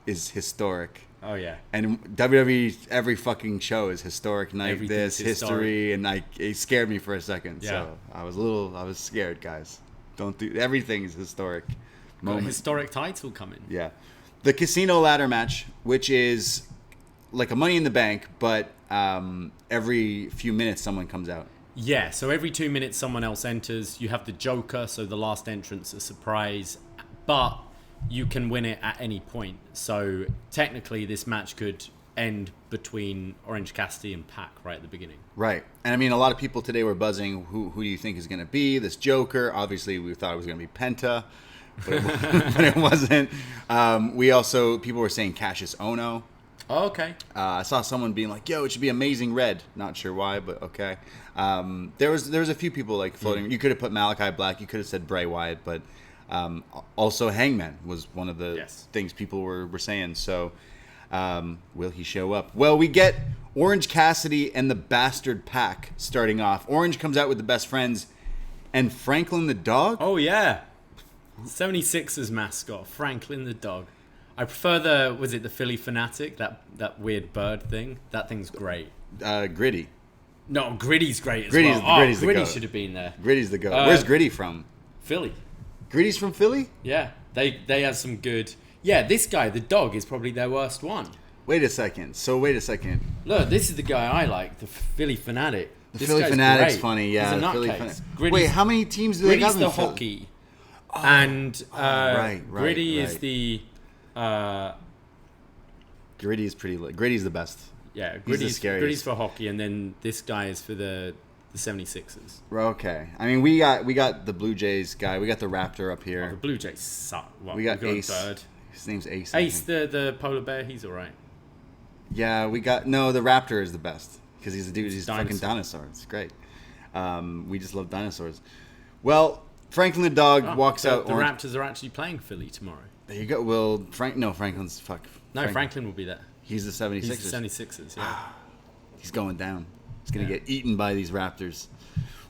is historic.
Oh yeah.
And WWE every fucking show is historic night. History, and it scared me for a second. Yeah. So I was scared, guys. Everything is historic.
Got a historic title coming.
Yeah. The casino ladder match, which is like a Money in the Bank, but every few minutes someone comes out.
Yeah, so every 2 minutes someone else enters. You have the Joker, so the last entrance a surprise, but you can win it at any point. So technically this match could end between Orange Cassidy and Pac right at the beginning. Right.
And I mean, a lot of people today were buzzing, who do you think is going to be this Joker? Obviously, we thought it was going to be Penta. But it wasn't. People were saying Cassius Ohno.
Oh, okay.
I saw someone being like, "Yo, it should be Amazing Red." Not sure why, but okay. There was a few people like floating. You could have put Malachi Black. You could have said Bray Wyatt, but also Hangman was one of the things people were saying. So, will he show up? Well, we get Orange Cassidy and the Bastard Pac starting off. Orange comes out with the Best Friends and Franklin the Dog.
Oh yeah. 76ers mascot, Franklin the dog. I prefer the Philly Fanatic, that weird bird thing. That thing's great.
Gritty.
No, Gritty's great as well.
Gritty's the
Gritty
goat.
should have been there.
Gritty's the goat. Where's Gritty from?
Philly.
Gritty's from Philly?
Yeah, they have some good... Yeah, this guy, the dog, is probably their worst one.
Wait a second.
Look, this is the guy I like, the Philly Fanatic.
The Philly Fanatic's funny, yeah.
He's a nutcase.
Wait, how many teams do they got in
Gritty's the hockey. Oh, and Gritty is the...
Gritty's Gritty's the best.
Yeah, Gritty's for hockey, and then this guy is for the 76ers.
Okay. I mean, we got the Blue Jays guy. We got the Raptor up here.
Oh, the Blue Jays suck. Well,
we got Ace.
Bird.
His name's Ace.
Ace, the polar bear, he's all right.
Yeah, the Raptor is the best because he's a dude. He's a fucking dinosaur. It's great. We just love dinosaurs. Well, Franklin the dog walks out.
The Raptors are actually playing Philly tomorrow.
There you go. Well, Franklin's
Franklin will be there.
He's the 76ers.
He's the 76ers, yeah.
He's going down. He's going to get eaten by these Raptors.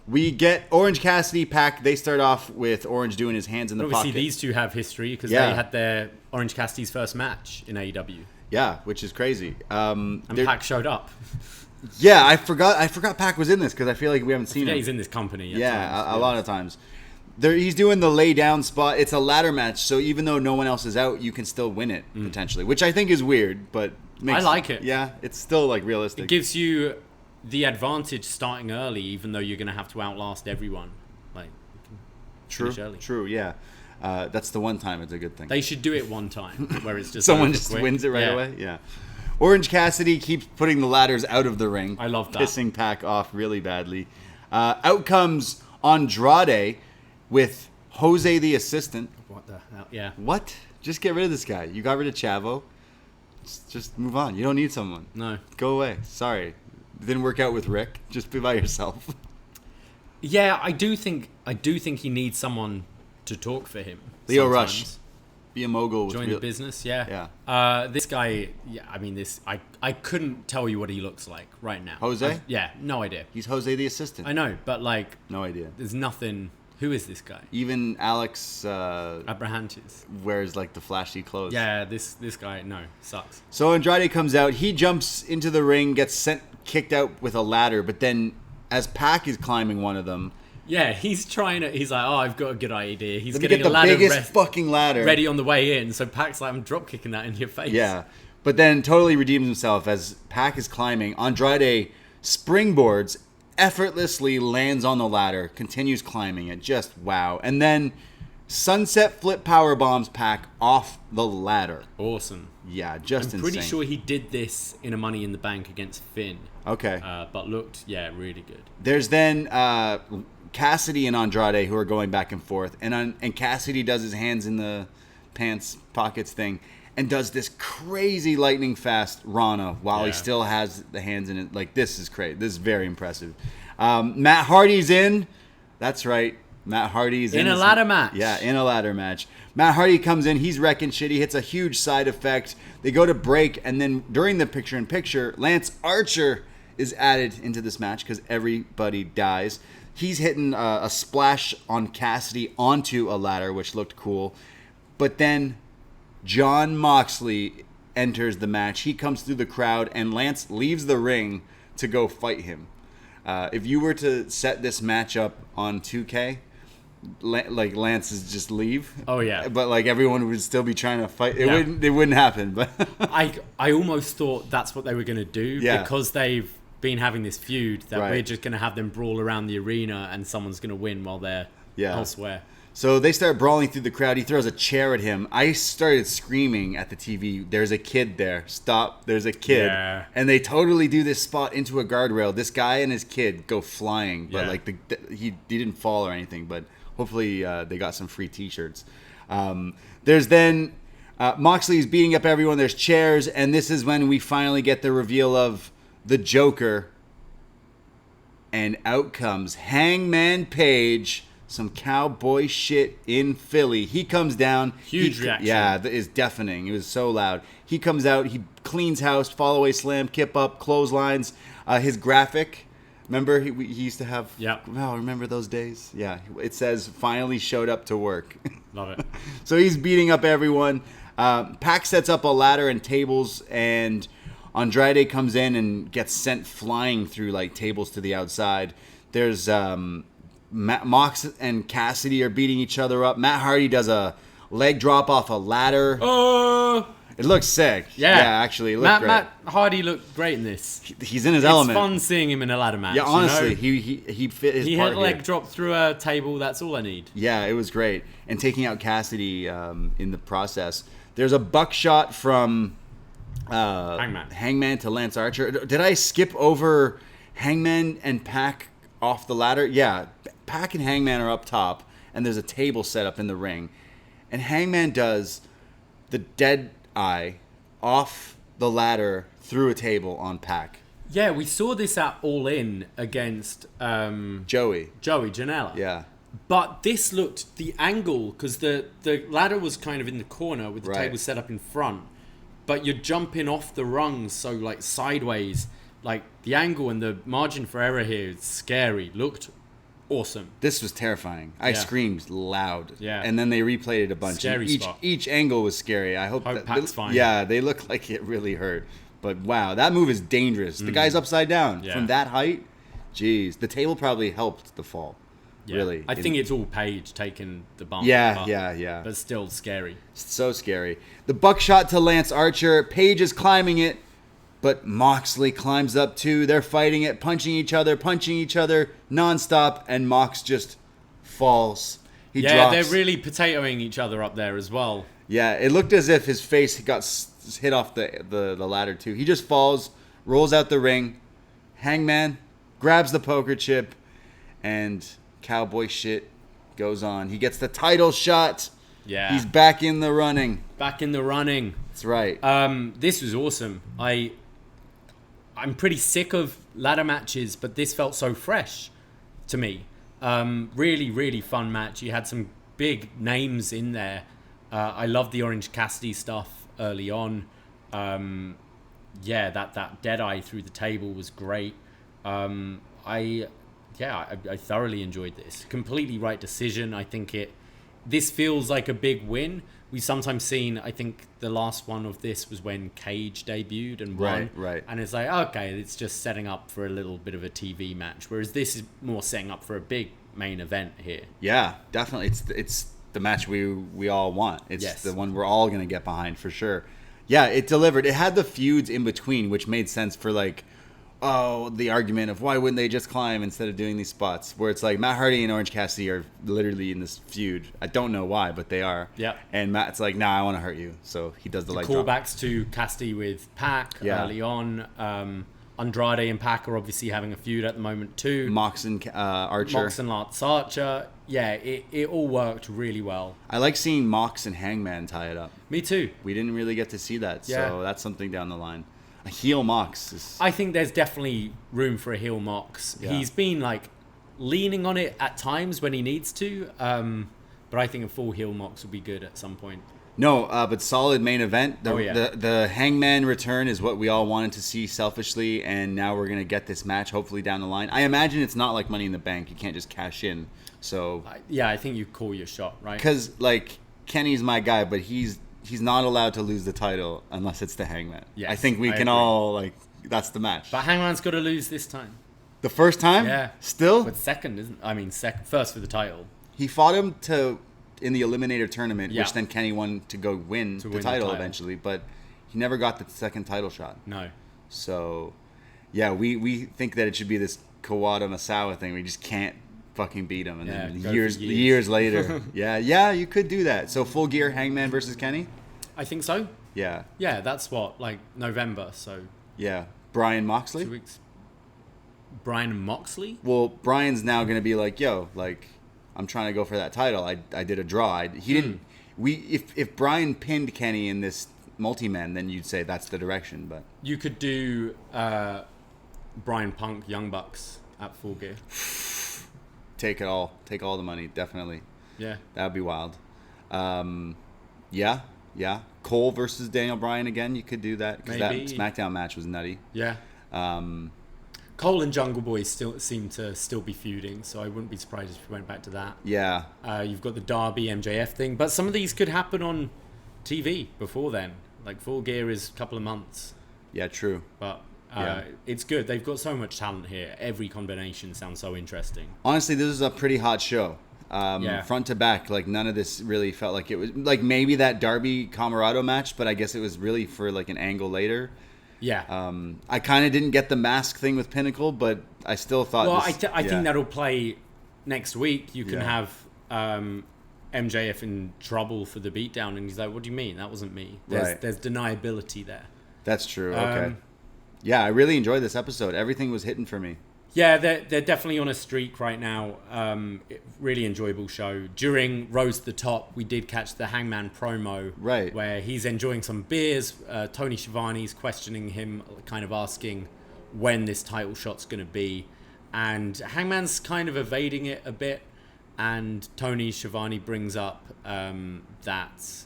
We get Orange Cassidy, Pac. They start off with Orange doing his hands in the pocket.
Obviously, these two have history because they had their Orange Cassidy's first match in AEW.
Yeah, which is crazy.
And Pac showed up.
Yeah, I forgot Pac was in this because I feel like we haven't seen him.
He's in this company.
A lot of times. He's doing the lay down spot. It's a ladder match, so even though no one else is out, you can still win it potentially, which I think is weird, but
I like it.
Yeah, it's still like realistic.
It gives you the advantage starting early, even though you're going to have to outlast everyone. Like,
true, yeah. That's the one time it's a good thing.
They should do it one time where it's just
someone just wins it right away. Yeah. Orange Cassidy keeps putting the ladders out of the ring.
I love that.
Pissing Pac off really badly. Out comes Andrade with Jose the assistant.
What the hell? Yeah.
What? Just get rid of this guy. You got rid of Chavo. Just move on. You don't need someone.
No.
Go away. Sorry. It didn't work out with Rick. Just be by yourself.
Yeah, I do think he needs someone to talk for him.
Leo
sometimes.
Rush. Be a mogul.
Join the business, yeah.
Yeah.
This guy, I couldn't tell you what he looks like right now.
Jose?
No idea.
He's Jose the assistant.
I know, but like...
No idea.
There's nothing... Who is this guy?
Even Alex...
Abrahantes.
Wears like the flashy clothes.
Yeah, this guy, no, sucks.
So Andrade comes out. He jumps into the ring, gets kicked out with a ladder, but then as Pac is climbing one of them...
Yeah, he's like, oh, I've got a good idea. He's
getting
a ladder
fucking ladder
ready on the way in. So Pac's like, I'm drop kicking that in your face.
Yeah, but then totally redeems himself as Pac is climbing. Andrade springboards, effortlessly lands on the ladder, continues climbing it. Just wow. And then sunset flip power bombs Pac off the ladder.
Awesome.
Yeah, just
I'm
insane.
pretty sure he did this in a Money in the Bank against Finn.
Okay.
But looked, really good.
There's then Cassidy and Andrade who are going back and forth, and Cassidy does his hands in the pants pockets thing and does this crazy lightning fast Rana while he still has the hands in it. Like, this is crazy. This is very impressive. Matt Hardy's in. That's right. Matt Hardy's
in a ladder match.
Yeah, in a ladder match. Matt Hardy comes in. He's wrecking shit. He hits a huge side effect. They go to break, and then during the picture-in-picture, Lance Archer is added into this match because everybody dies. He's hitting a splash on Cassidy onto a ladder, which looked cool. But then Jon Moxley enters the match. He comes through the crowd, and Lance leaves the ring to go fight him. If you were to set this match up on 2K, like Lance is just leave.
Oh yeah.
But like everyone would still be trying to fight. It wouldn't happen. But
I almost thought that's what they were going to do because they've been having this feud that we're just going to have them brawl around the arena and someone's going to win while they're elsewhere.
So they start brawling through the crowd. He throws a chair at him. I started screaming at the TV, there's a kid there. Stop, there's a kid. Yeah. And they totally do this spot into a guardrail. This guy and his kid go flying. But like he didn't fall or anything. But hopefully they got some free t-shirts. There's then Moxley's beating up everyone. There's chairs. And this is when we finally get the reveal of the Joker. And out comes Hangman Page. Some cowboy shit in Philly. He comes down.
Huge reaction.
Yeah, it's deafening. It was so loud. He comes out. He cleans house. Fall away slam. Kip up. Clotheslines. His graphic. Remember he used to have.
Yeah.
Wow, remember those days? Yeah. It says finally showed up to work.
Love it.
So he's beating up everyone. Pac sets up a ladder and tables, and Andrade comes in and gets sent flying through like tables to the outside. There's Mox and Cassidy are beating each other up. Matt Hardy does a leg drop off a ladder. It looks sick. Yeah, actually, it looked great.
Matt Hardy looked great in this.
He's in his element.
It's fun seeing him in a ladder match.
Yeah, honestly,
you
he
know?
fit his part.
He had a leg
here.
drop through a table. That's all I need.
Yeah, it was great. And taking out Cassidy in the process. There's a buckshot from Hangman to Lance Archer. Did I skip over Hangman and Pac off the ladder? Yeah, Pac and Hangman are up top, and there's a table set up in the ring. And Hangman does the dead eye off the ladder through a table on Pac.
Yeah, we saw this at All In against
Joey
Janela.
Yeah.
But this looked, the angle, because the ladder was kind of in the corner with the table set up in front, but you're jumping off the rungs, so like sideways. Like the angle and the margin for error here is scary. Looked awesome.
This was terrifying. I screamed loud.
Yeah.
And then they replayed it a bunch.
Scary spot.
Each angle was scary. I hope
Pac's fine.
Yeah, they look like it really hurt. But wow, that move is dangerous. The guy's upside down from that height. Jeez, the table probably helped the fall.
Yeah.
Really.
I think it's all Page taking the bump.
Yeah.
But still scary.
So scary. The buckshot to Lance Archer. Page is climbing it. But Moxley climbs up too. They're fighting it, punching each other nonstop, and Mox just falls. He drops.
They're really potatoing each other up there as well.
Yeah, it looked as if his face got hit off the ladder too. He just falls, rolls out the ring. Hangman grabs the poker chip, and cowboy shit goes on. He gets the title shot.
Yeah.
He's back in the running.
That's
right.
This was awesome. I'm pretty sick of ladder matches, but this felt so fresh to me. Really, really fun match. You had some big names in there. I love the Orange Cassidy stuff early on. That Deadeye through the table was great. I thoroughly enjoyed this. Completely right decision. I think this feels like a big win. We've sometimes seen, I think the last one of this was when Cage debuted and won.
Right.
And it's like, okay, it's just setting up for a little bit of a TV match. Whereas this is more setting up for a big main event here.
Yeah, definitely. It's the match we all want. It's the one we're all going to get behind for sure. Yeah, it delivered. It had the feuds in between, which made sense for the argument of why wouldn't they just climb instead of doing these spots, where it's like Matt Hardy and Orange Cassidy are literally in this feud. I don't know why, but they are.
Yeah.
And Matt's like, nah, I want to hurt you. So he does the light drop.
Callbacks to Cassidy with Pac early on. Andrade and Pac are obviously having a feud at the moment too.
Mox and Archer.
Mox and Lance Archer. Yeah, it all worked really well.
I like seeing Mox and Hangman tie it up.
Me too.
We didn't really get to see that, so that's something down the line. A heel Mox is...
I think there's definitely room for a heel Mox. Yeah. He's been leaning on it at times when he needs to, but I think a full heel Mox would be good at some point.
No, but solid main event. The Hangman return is what we all wanted to see selfishly, and now we're going to get this match hopefully down the line. I imagine it's not like Money in the Bank. You can't just cash in. So
I think you call your shot, right?
Because, Kenny's my guy, but he's not allowed to lose the title unless it's the Hangman.
Yes,
I think we can agree. All, that's the match.
But Hangman's got to lose this time.
The first time?
Yeah.
Still?
But second, isn't... I mean, first for the title.
He fought him in the Eliminator tournament, which then Kenny won to go win the title eventually, but he never got the second title shot.
No.
So, yeah, we think that it should be this Kawada Masawa thing. We just can't fucking beat him. And then years later. yeah, you could do that. So Full Gear Hangman versus Kenny?
I think so.
Yeah.
Yeah, that's what, November, so...
Yeah. Bryan Moxley?
2 weeks. Bryan and Moxley?
Well, Bryan's now going to be I'm trying to go for that title. I did a draw. If Bryan pinned Kenny in this multi-man, then you'd say that's the direction. But
you could do Bryan Punk Young Bucks at Full Gear.
Take it all. Take all the money. Definitely.
Yeah.
That would be wild. Yeah. Cole versus Daniel Bryan again. You could do that because that SmackDown match was nutty.
Yeah. Cole and Jungle Boy still seem to be feuding, so I wouldn't be surprised if we went back to that.
Yeah.
You've got the Darby MJF thing, but some of these could happen on TV before then. Full Gear is a couple of months.
Yeah, true.
But it's good. They've got so much talent here. Every combination sounds so interesting.
Honestly, this is a pretty hot show. Front to back, none of this really felt like it was maybe that Darby Comoroto match, but I guess it was really for an angle later.
Yeah.
I kind of didn't get the mask thing with Pinnacle, but I still thought.
Well, I think that'll play next week. You can have MJF in trouble for the beatdown, and he's like, "What do you mean? That wasn't me." There's deniability there.
That's true. Okay. Yeah, I really enjoyed this episode. Everything was hitting for me.
Yeah, they're definitely on a streak right now. Really enjoyable show. During Rose to the Top, we did catch the Hangman promo,
right,
where he's enjoying some beers. Tony Schiavone's questioning him, kind of asking when this title shot's going to be, and Hangman's kind of evading it a bit. And Tony Schiavone brings up that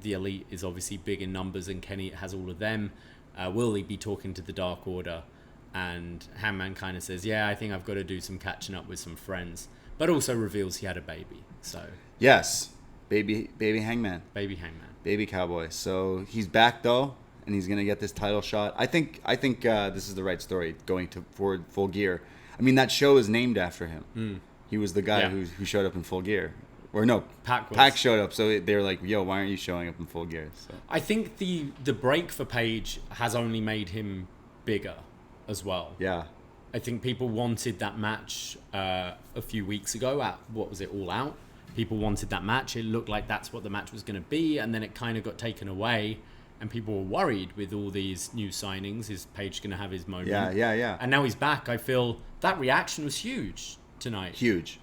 the Elite is obviously big in numbers, and Kenny has all of them. Will he be talking to the Dark Order? And Hangman kind of says, yeah, I think I've got to do some catching up with some friends. But also reveals he had a baby. So
yes, baby Hangman.
Baby Hangman.
Baby Cowboy. So he's back, though, and he's going to get this title shot. I think this is the right story, going to Full Gear. I mean, that show is named after him. He was the guy who showed up in Full Gear. Or no, Pac showed up, so they were like, yo, why aren't you showing up in Full Gear? So.
I think the break for Page has only made him bigger as well.
Yeah.
I think people wanted that match a few weeks ago at, what was it, All Out? People wanted that match. It looked like that's what the match was going to be, and then it kind of got taken away, and people were worried with all these new signings. Is Page going to have his moment?
Yeah.
And now he's back. I feel that reaction was huge tonight.
Huge.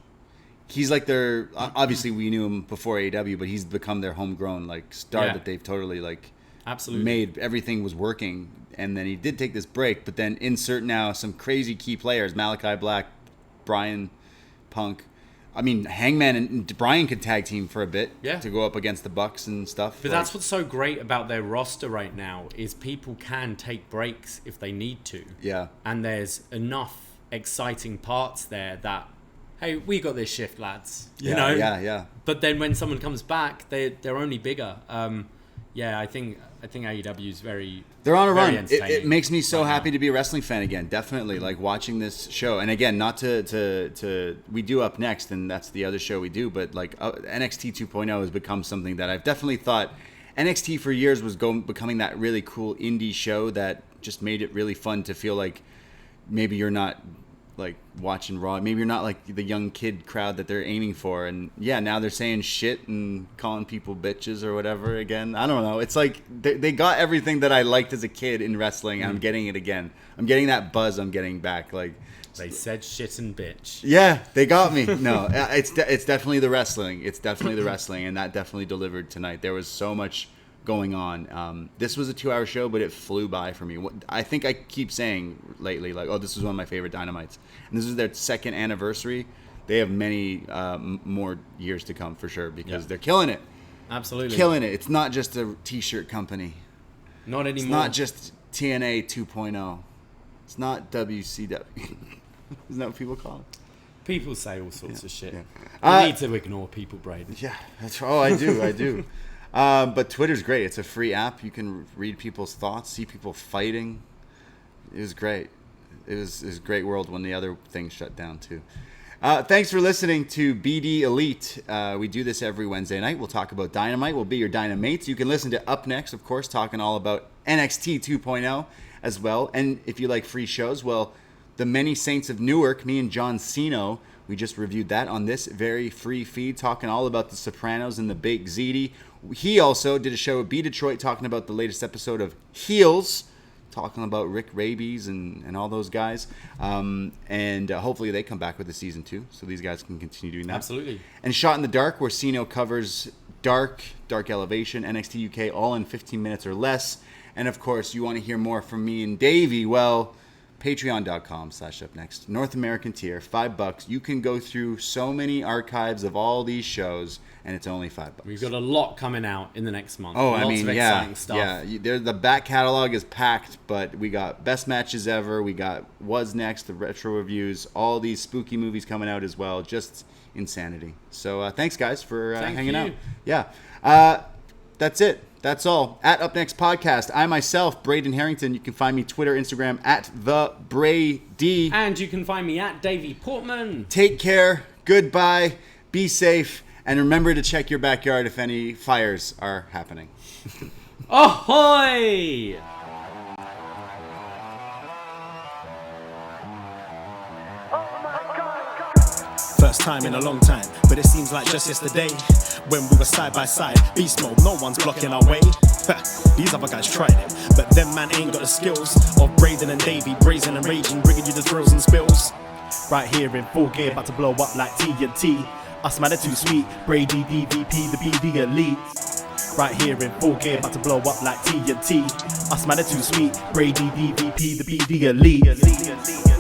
He's like their, obviously we knew him before AEW, but he's become their homegrown star that they've totally
absolutely
made. Everything was working, and then he did take this break, but then insert now some crazy key players, Malachi Black, Bryan Punk. I mean, Hangman and Bryan could tag team for a bit to go up against the Bucks and stuff.
But that's what's so great about their roster right now is people can take breaks if they need to.
Yeah.
And there's enough exciting parts there that, hey, we got this shift, lads. You know?
Yeah.
But then when someone comes back, they're only bigger. I think AEW is very.
They're on a run. It makes me so happy to be a wrestling fan again. Definitely, like watching this show. And again, not to we do Up Next, and that's the other show we do. But like NXT 2.0 has become something that I've definitely thought NXT for years was becoming that really cool indie show that just made it really fun to feel like maybe you're not like watching Raw. Maybe you're not like the young kid crowd that they're aiming for. And yeah, now they're saying shit and calling people bitches or whatever again. I don't know. It's like they got everything that I liked as a kid in wrestling. I'm getting it again. I'm getting that buzz I'm getting back. Like
they said shit and bitch.
Yeah, they got me. No, it's definitely the wrestling. It's definitely the wrestling. And that definitely delivered tonight. There was so much going on. This was a 2-hour show, but it flew by for me. I think I keep saying lately, like, oh, this is one of my favorite Dynamites. And this is their 2nd anniversary. They have many more years to come for sure because they're killing it.
Absolutely.
Killing it. It's not just a t-shirt company.
Not anymore.
It's not just TNA 2.0. It's not WCW. Isn't that what people call it?
People say all sorts of shit. Yeah. You need to ignore people, Braden.
Yeah, that's I do. But Twitter's great. It's a free app. You can read people's thoughts, see people fighting. It was great. It was a great world when the other things shut down too. Thanks for listening to BDElite. We do this every Wednesday night. We'll talk about Dynamite. We'll be your Dynamates. You can listen to Up Next, of course, talking all about NXT 2.0 as well. And if you like free shows, well, The Many Saints of Newark, me and John Cena, we just reviewed that on this very free feed, talking all about The Sopranos and the Big Ziti. He also did a show at BDEtroit talking about the latest episode of Heels, talking about Rick Rabies and all those guys. And hopefully they come back with a season 2, so these guys can continue doing that.
Absolutely.
And Shot in the Dark, where Cino covers Dark Elevation, NXT UK, all in 15 minutes or less. And of course, you want to hear more from me and Davie, well, patreon.com/upnext. North American tier, $5. You can go through so many archives of all these shows, and it's only $5.
We've got a lot coming out in the next month.
Oh,
Lots
I mean,
of exciting stuff.
The back catalog is packed, but we got best matches ever. We got What's Next, the retro reviews, all these spooky movies coming out as well. Just insanity. So thanks, guys, for hanging out. Yeah. That's it. That's all. At Up Next Podcast, I myself, Braden Herrington. You can find me Twitter, Instagram, at the Brady.
And you can find me at Davie Portman.
Take care. Goodbye. Be safe. And remember to check your backyard if any fires are happening.
Ahoy!
First time in a long time, but it seems like just yesterday when we were side by side. Beast mode, no one's blocking our way. These other guys tried it, but them man ain't got the skills of Braden and Davie, brazen and raging, bringing you the thrills and spills. Right here in full gear, about to blow up like TNT. Us man are too sweet, Brady, DVP, the BDElite. Right here in full gear, about to blow up like TNT. Us man are too sweet, Brady, DVP, the BDElite.